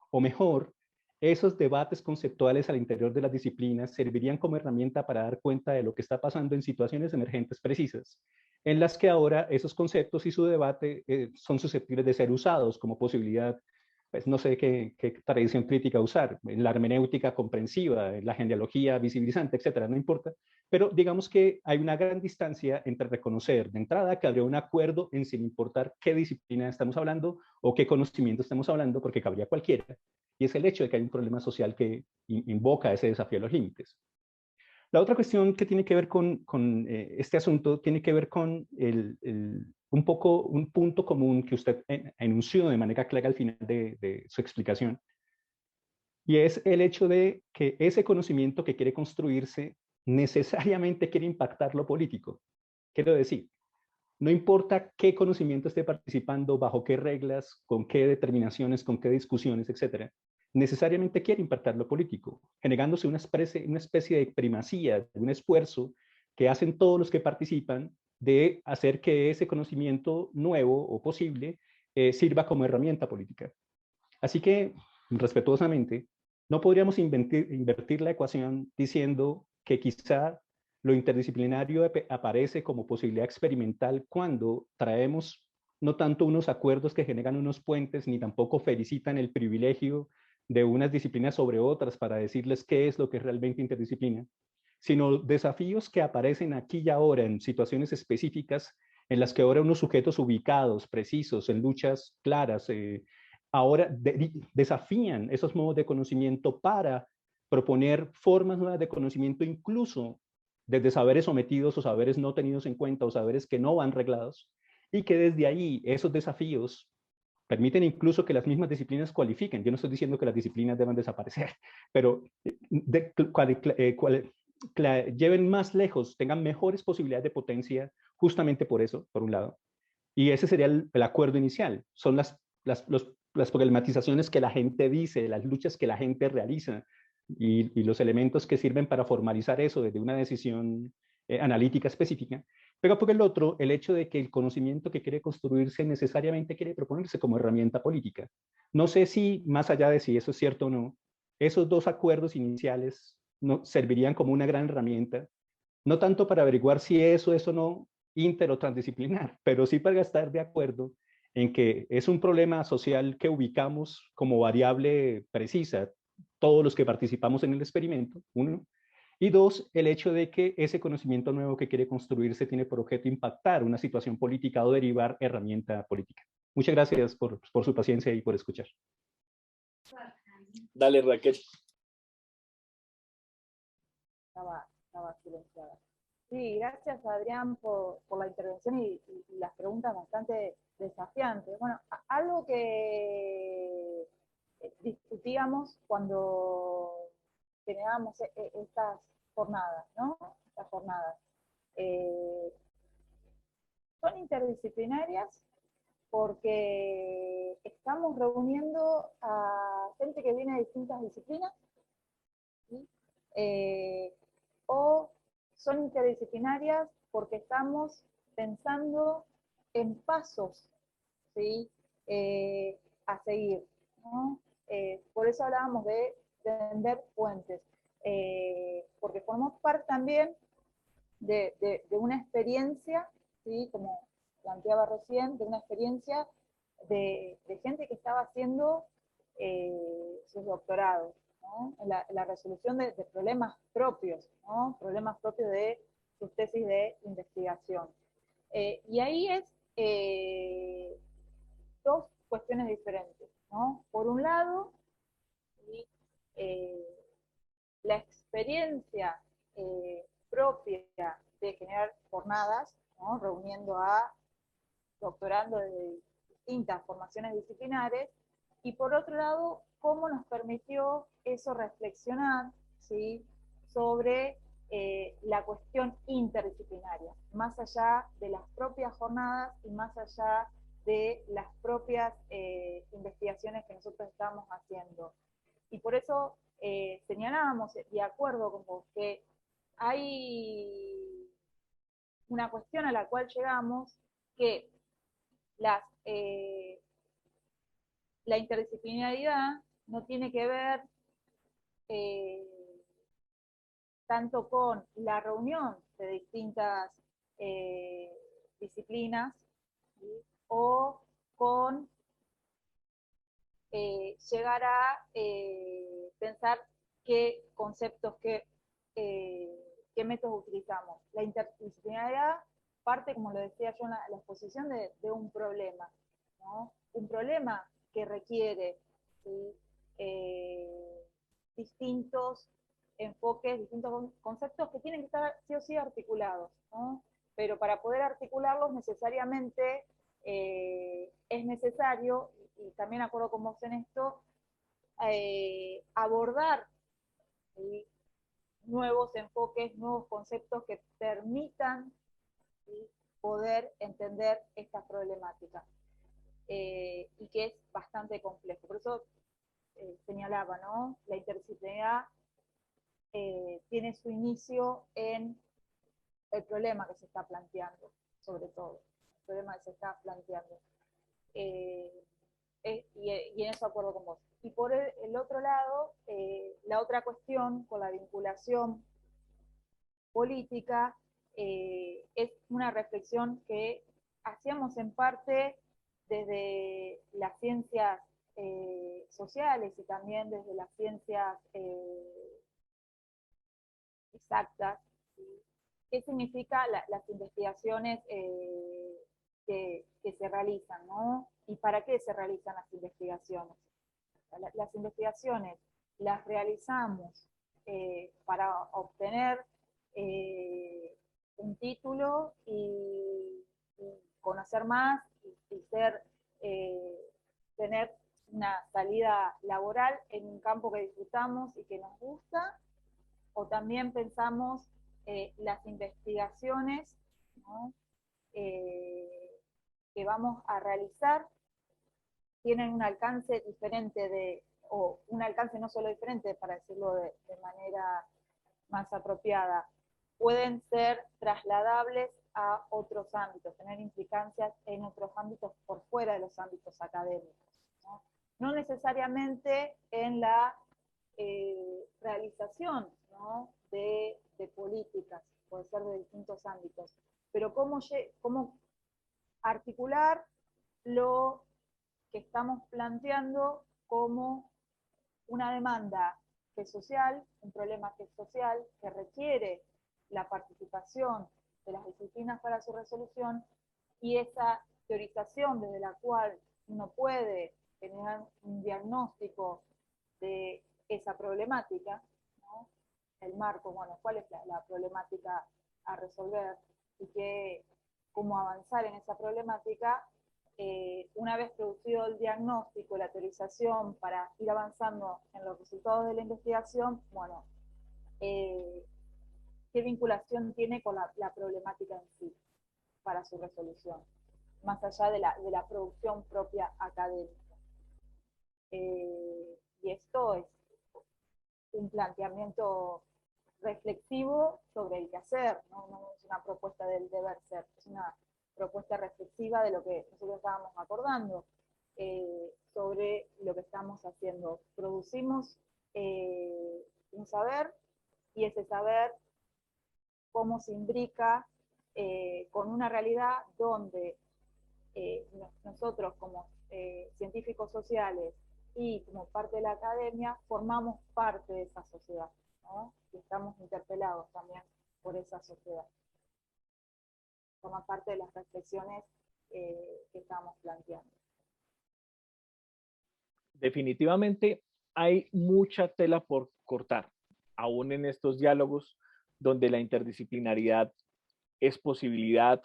O mejor, esos debates conceptuales al interior de las disciplinas servirían como herramienta para dar cuenta de lo que está pasando en situaciones emergentes precisas, en las que ahora esos conceptos y su debate son susceptibles de ser usados como posibilidad pues no sé qué tradición crítica usar, en la hermenéutica comprensiva, en la genealogía visibilizante, etcétera, no importa. Pero digamos que hay una gran distancia entre reconocer de entrada que habría un acuerdo en sin importar qué disciplina estamos hablando o qué conocimiento estamos hablando, porque cabría cualquiera. Y es el hecho de que hay un problema social que invoca ese desafío a los límites. La otra cuestión que tiene que ver con este asunto tiene que ver con un poco un punto común que usted enunció de manera clara al final de su explicación, y es el hecho de que ese conocimiento que quiere construirse necesariamente quiere impactar lo político. Quiero decir, no importa qué conocimiento esté participando, bajo qué reglas, con qué determinaciones, con qué discusiones, etcétera, necesariamente quiere impactar lo político, generándose una especie de primacía, de un esfuerzo que hacen todos los que participan de hacer que ese conocimiento nuevo o posible sirva como herramienta política. Así que, respetuosamente, no podríamos invertir la ecuación diciendo que quizá lo interdisciplinario aparece como posibilidad experimental cuando traemos no tanto unos acuerdos que generan unos puentes, ni tampoco felicitan el privilegio de unas disciplinas sobre otras para decirles qué es lo que es realmente interdisciplina, sino desafíos que aparecen aquí y ahora en situaciones específicas en las que ahora unos sujetos ubicados, precisos, en luchas claras, ahora desafían esos modos de conocimiento para proponer formas nuevas de conocimiento, incluso desde saberes sometidos o saberes no tenidos en cuenta o saberes que no van reglados, y que desde ahí esos desafíos permiten incluso que las mismas disciplinas cualifiquen. Yo no estoy diciendo que las disciplinas deban desaparecer, pero lleven más lejos, tengan mejores posibilidades de potencia, justamente por eso, por un lado. Y ese sería el acuerdo inicial. Son las problematizaciones que la gente dice, las luchas que la gente realiza y los elementos que sirven para formalizar eso desde una decisión analítica específica. Pero por el otro, el hecho de que el conocimiento que quiere construirse necesariamente quiere proponerse como herramienta política. No sé si, más allá de si eso es cierto o no, esos dos acuerdos iniciales no, servirían como una gran herramienta, no tanto para averiguar si eso es o no inter o transdisciplinar, pero sí para estar de acuerdo en que es un problema social que ubicamos como variable precisa todos los que participamos en el experimento, uno, y dos, el hecho de que ese conocimiento nuevo que quiere construirse tiene por objeto impactar una situación política o derivar herramienta política. Muchas gracias por su paciencia y por escuchar. Dale, Raquel. Estaba silenciada. Sí, gracias Adrián por la intervención y las preguntas bastante desafiantes. Bueno, algo que discutíamos cuando generábamos estas jornadas, ¿no? Estas jornadas. Son interdisciplinarias porque estamos reuniendo a gente que viene de distintas disciplinas, ¿sí? O son interdisciplinarias porque estamos pensando en pasos, ¿sí? A seguir, ¿no? Por eso hablábamos de tender puentes, porque formamos parte también de una experiencia, ¿sí? Como planteaba recién, de una experiencia de gente que estaba haciendo sus doctorados, ¿no? La resolución de problemas propios, ¿no? Problemas propios de sus tesis de investigación. Y ahí es dos cuestiones diferentes, ¿no? Por un lado, ¿sí? La experiencia propia de generar jornadas, ¿no? Reuniendo a doctorando de distintas formaciones disciplinares, y por otro lado, cómo nos permitió eso reflexionar, ¿sí? Sobre la cuestión interdisciplinaria, más allá de las propias jornadas y más allá de las propias investigaciones que nosotros estamos haciendo. Y por eso señalábamos, de acuerdo con vos, que hay una cuestión a la cual llegamos, que la interdisciplinaridad no tiene que ver tanto con la reunión de distintas disciplinas, ¿sí? O con llegar a pensar qué conceptos, qué métodos utilizamos. La interdisciplinariedad parte, como lo decía yo en la exposición, de un problema, ¿no? Un problema que requiere, ¿sí? Distintos enfoques, distintos conceptos que tienen que estar sí o sí articulados, ¿no? Pero para poder articularlos necesariamente es necesario, y también acuerdo con vos en esto, abordar, ¿sí? Nuevos enfoques, nuevos conceptos que permitan, ¿sí? Poder entender estas problemáticas, y que es bastante complejo. Por eso señalaba, ¿no? La interdisciplinaridad tiene su inicio en el problema que se está planteando, sobre todo, el problema que se está planteando. Y en eso acuerdo con vos. Y por el otro lado, la otra cuestión con la vinculación política es una reflexión que hacíamos en parte desde las ciencias sociales y también desde las ciencias exactas. ¿Qué significa las investigaciones que se realizan, ¿no? ¿Y para qué se realizan las investigaciones? Las investigaciones las realizamos para obtener un título y conocer más y tener una salida laboral en un campo que disfrutamos y que nos gusta, o también pensamos las investigaciones, ¿no? Que vamos a realizar tienen un alcance diferente o un alcance no solo diferente, para decirlo de manera más apropiada, pueden ser trasladables a otros ámbitos, tener implicancias en otros ámbitos por fuera de los ámbitos académicos, ¿no? No necesariamente en la realización, ¿no? de políticas, puede ser de distintos ámbitos, pero cómo articular lo que estamos planteando como una demanda que es social, un problema que es social, que requiere la participación de las disciplinas para su resolución, y esa teorización desde la cual uno puede generar un diagnóstico de esa problemática, ¿no? El marco, bueno, cuál es la problemática a resolver y cómo avanzar en esa problemática. Una vez producido el diagnóstico, la teorización para ir avanzando en los resultados de la investigación, bueno, qué vinculación tiene con la problemática en sí para su resolución, más allá de la producción propia académica. Y esto es un planteamiento reflexivo sobre el quehacer, ¿no? No es una propuesta del deber ser, es una propuesta reflexiva de lo que nosotros estábamos acordando, sobre lo que estamos haciendo. Producimos un saber, y ese saber cómo se imbrica con una realidad donde nosotros como científicos sociales y como parte de la academia formamos parte de esa sociedad, ¿no? Y estamos interpelados también por esa sociedad. Forma parte de las reflexiones que estamos planteando. Definitivamente hay mucha tela por cortar, aún en estos diálogos donde la interdisciplinariedad es posibilidad,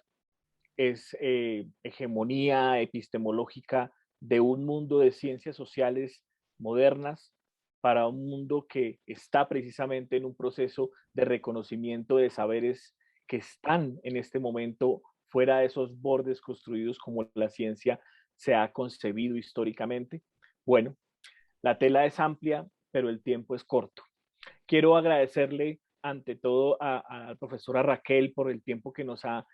es hegemonía epistemológica de un mundo de ciencias sociales modernas para un mundo que está precisamente en un proceso de reconocimiento de saberes que están en este momento fuera de esos bordes construidos como la ciencia se ha concebido históricamente. Bueno, la tela es amplia, pero el tiempo es corto. Quiero agradecerle ante todo a la profesora Raquel por el tiempo que nos ha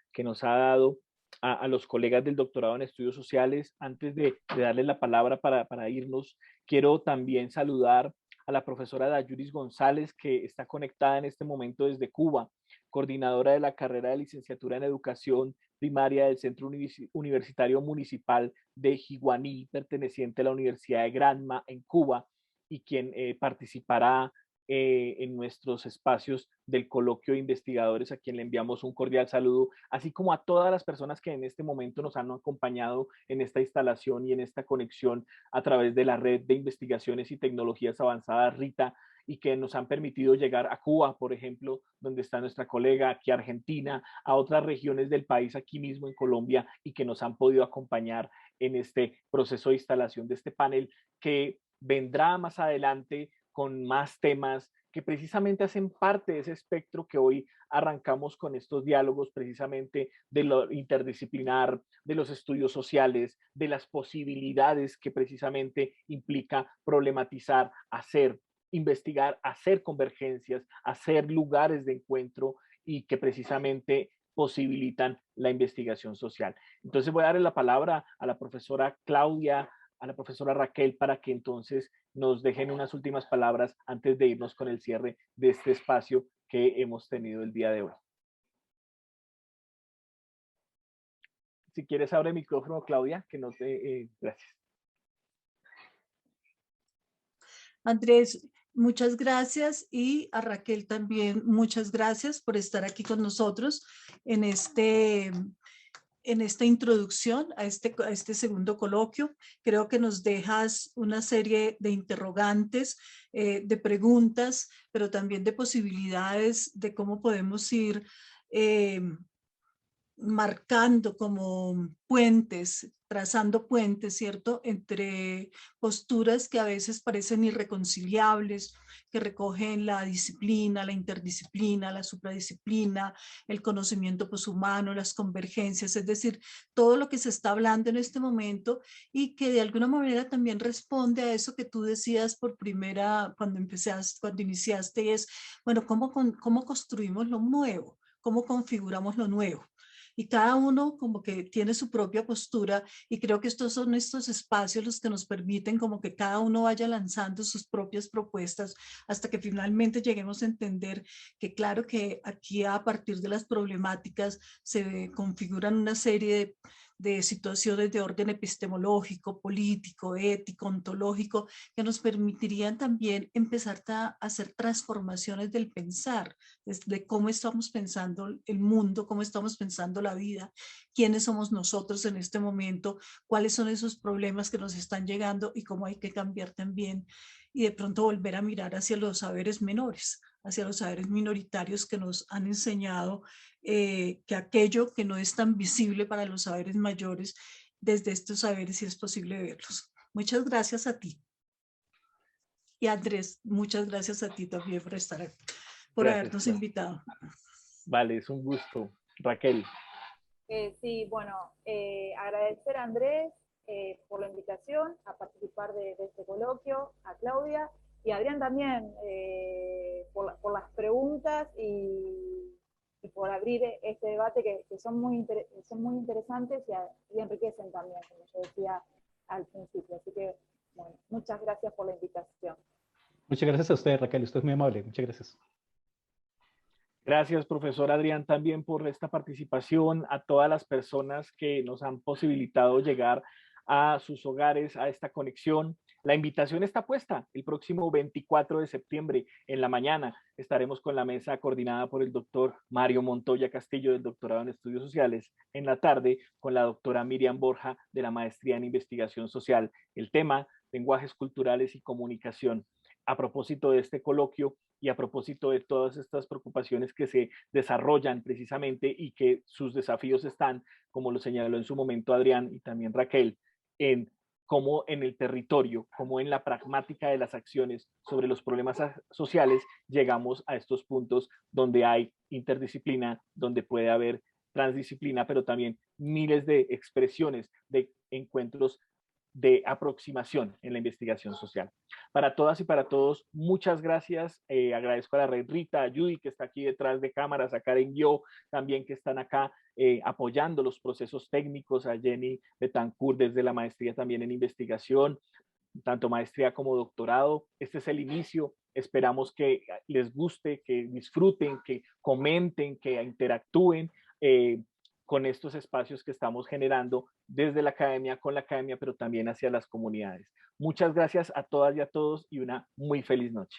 dado, a los colegas del doctorado en estudios sociales. Antes de darle la palabra para irnos, quiero también saludar a la profesora Dayuris González, que está conectada en este momento desde Cuba coordinadora de la carrera de licenciatura en educación primaria del Centro Universitario Municipal de Jiguaní, perteneciente a la Universidad de Granma en Cuba, y quien participará en nuestros espacios del coloquio de investigadores, a quien le enviamos un cordial saludo, así como a todas las personas que en este momento nos han acompañado en esta instalación y en esta conexión a través de la red de investigaciones y tecnologías avanzadas RITA, y que nos han permitido llegar a Cuba, por ejemplo, donde está nuestra colega, aquí a Argentina, a otras regiones del país, aquí mismo en Colombia, y que nos han podido acompañar en este proceso de instalación de este panel, que vendrá más adelante con más temas que precisamente hacen parte de ese espectro que hoy arrancamos con estos diálogos, precisamente de lo interdisciplinar, de los estudios sociales, de las posibilidades que precisamente implica problematizar, hacer, investigar, hacer convergencias, hacer lugares de encuentro, y que precisamente posibilitan la investigación social. Entonces voy a darle la palabra a la profesora Claudia, a la profesora Raquel, para que entonces nos dejen unas últimas palabras antes de irnos con el cierre de este espacio que hemos tenido el día de hoy. Si quieres, abre el micrófono, Claudia, que no te... gracias. Andrés, muchas gracias, y a Raquel también muchas gracias por estar aquí con nosotros en esta introducción a este segundo coloquio. Creo que nos dejas una serie de interrogantes, de preguntas, pero también de posibilidades de cómo podemos ir marcando como puentes, trazando puentes, ¿cierto?, entre posturas que a veces parecen irreconciliables, que recogen la disciplina, la interdisciplina, la supradisciplina, el conocimiento poshumano, las convergencias, es decir, todo lo que se está hablando en este momento, y que de alguna manera también responde a eso que tú decías cuando iniciaste, y es, bueno, ¿cómo construimos lo nuevo? ¿Cómo configuramos lo nuevo? Y cada uno como que tiene su propia postura, y creo que estos son estos espacios los que nos permiten como que cada uno vaya lanzando sus propias propuestas hasta que finalmente lleguemos a entender que claro que aquí a partir de las problemáticas se configuran una serie de situaciones de orden epistemológico, político, ético, ontológico, que nos permitirían también empezar a hacer transformaciones del pensar, de cómo estamos pensando el mundo, cómo estamos pensando la vida, quiénes somos nosotros en este momento, cuáles son esos problemas que nos están llegando y cómo hay que cambiar también, y de pronto volver a mirar hacia los saberes menores, hacia los saberes minoritarios que nos han enseñado que aquello que no es tan visible para los saberes mayores, desde estos saberes sí es posible verlos. Muchas gracias a ti. Y Andrés, muchas gracias a ti también por estar aquí, por habernos invitado. Vale, es un gusto. Raquel. Sí, bueno, agradecer a Andrés por la invitación a participar de este coloquio, a Claudia y a Adrián también por las preguntas y por abrir este debate que son muy interesantes y enriquecen también, como yo decía al principio. Así que, bueno, muchas gracias por la invitación. Muchas gracias a usted, Raquel. Usted es muy amable. Muchas gracias. Gracias, profesor Adrián, también por esta participación, a todas las personas que nos han posibilitado llegar a sus hogares, a esta conexión. La invitación está puesta el próximo 24 de septiembre en la mañana. Estaremos con la mesa coordinada por el doctor Mario Montoya Castillo del doctorado en Estudios Sociales. En la tarde con la doctora Miriam Borja de la maestría en Investigación Social. El tema, lenguajes culturales y comunicación. A propósito de este coloquio y a propósito de todas estas preocupaciones que se desarrollan precisamente y que sus desafíos están, como lo señaló en su momento Adrián y también Raquel, en cómo en el territorio, cómo en la pragmática de las acciones sobre los problemas sociales llegamos a estos puntos donde hay interdisciplina, donde puede haber transdisciplina, pero también miles de expresiones de encuentros de aproximación en la investigación social. Para todas y para todos, muchas gracias. Agradezco a la red Rita, a Judy, que está aquí detrás de cámaras, a Karen Yo, también que están acá apoyando los procesos técnicos, a Jenny Betancourt desde la maestría también en investigación, tanto maestría como doctorado. Este es el inicio, Esperamos que les guste, que disfruten, que comenten, que interactúen con estos espacios que estamos generando desde la academia, con la academia, pero también hacia las comunidades. Muchas gracias a todas y a todos y una muy feliz noche.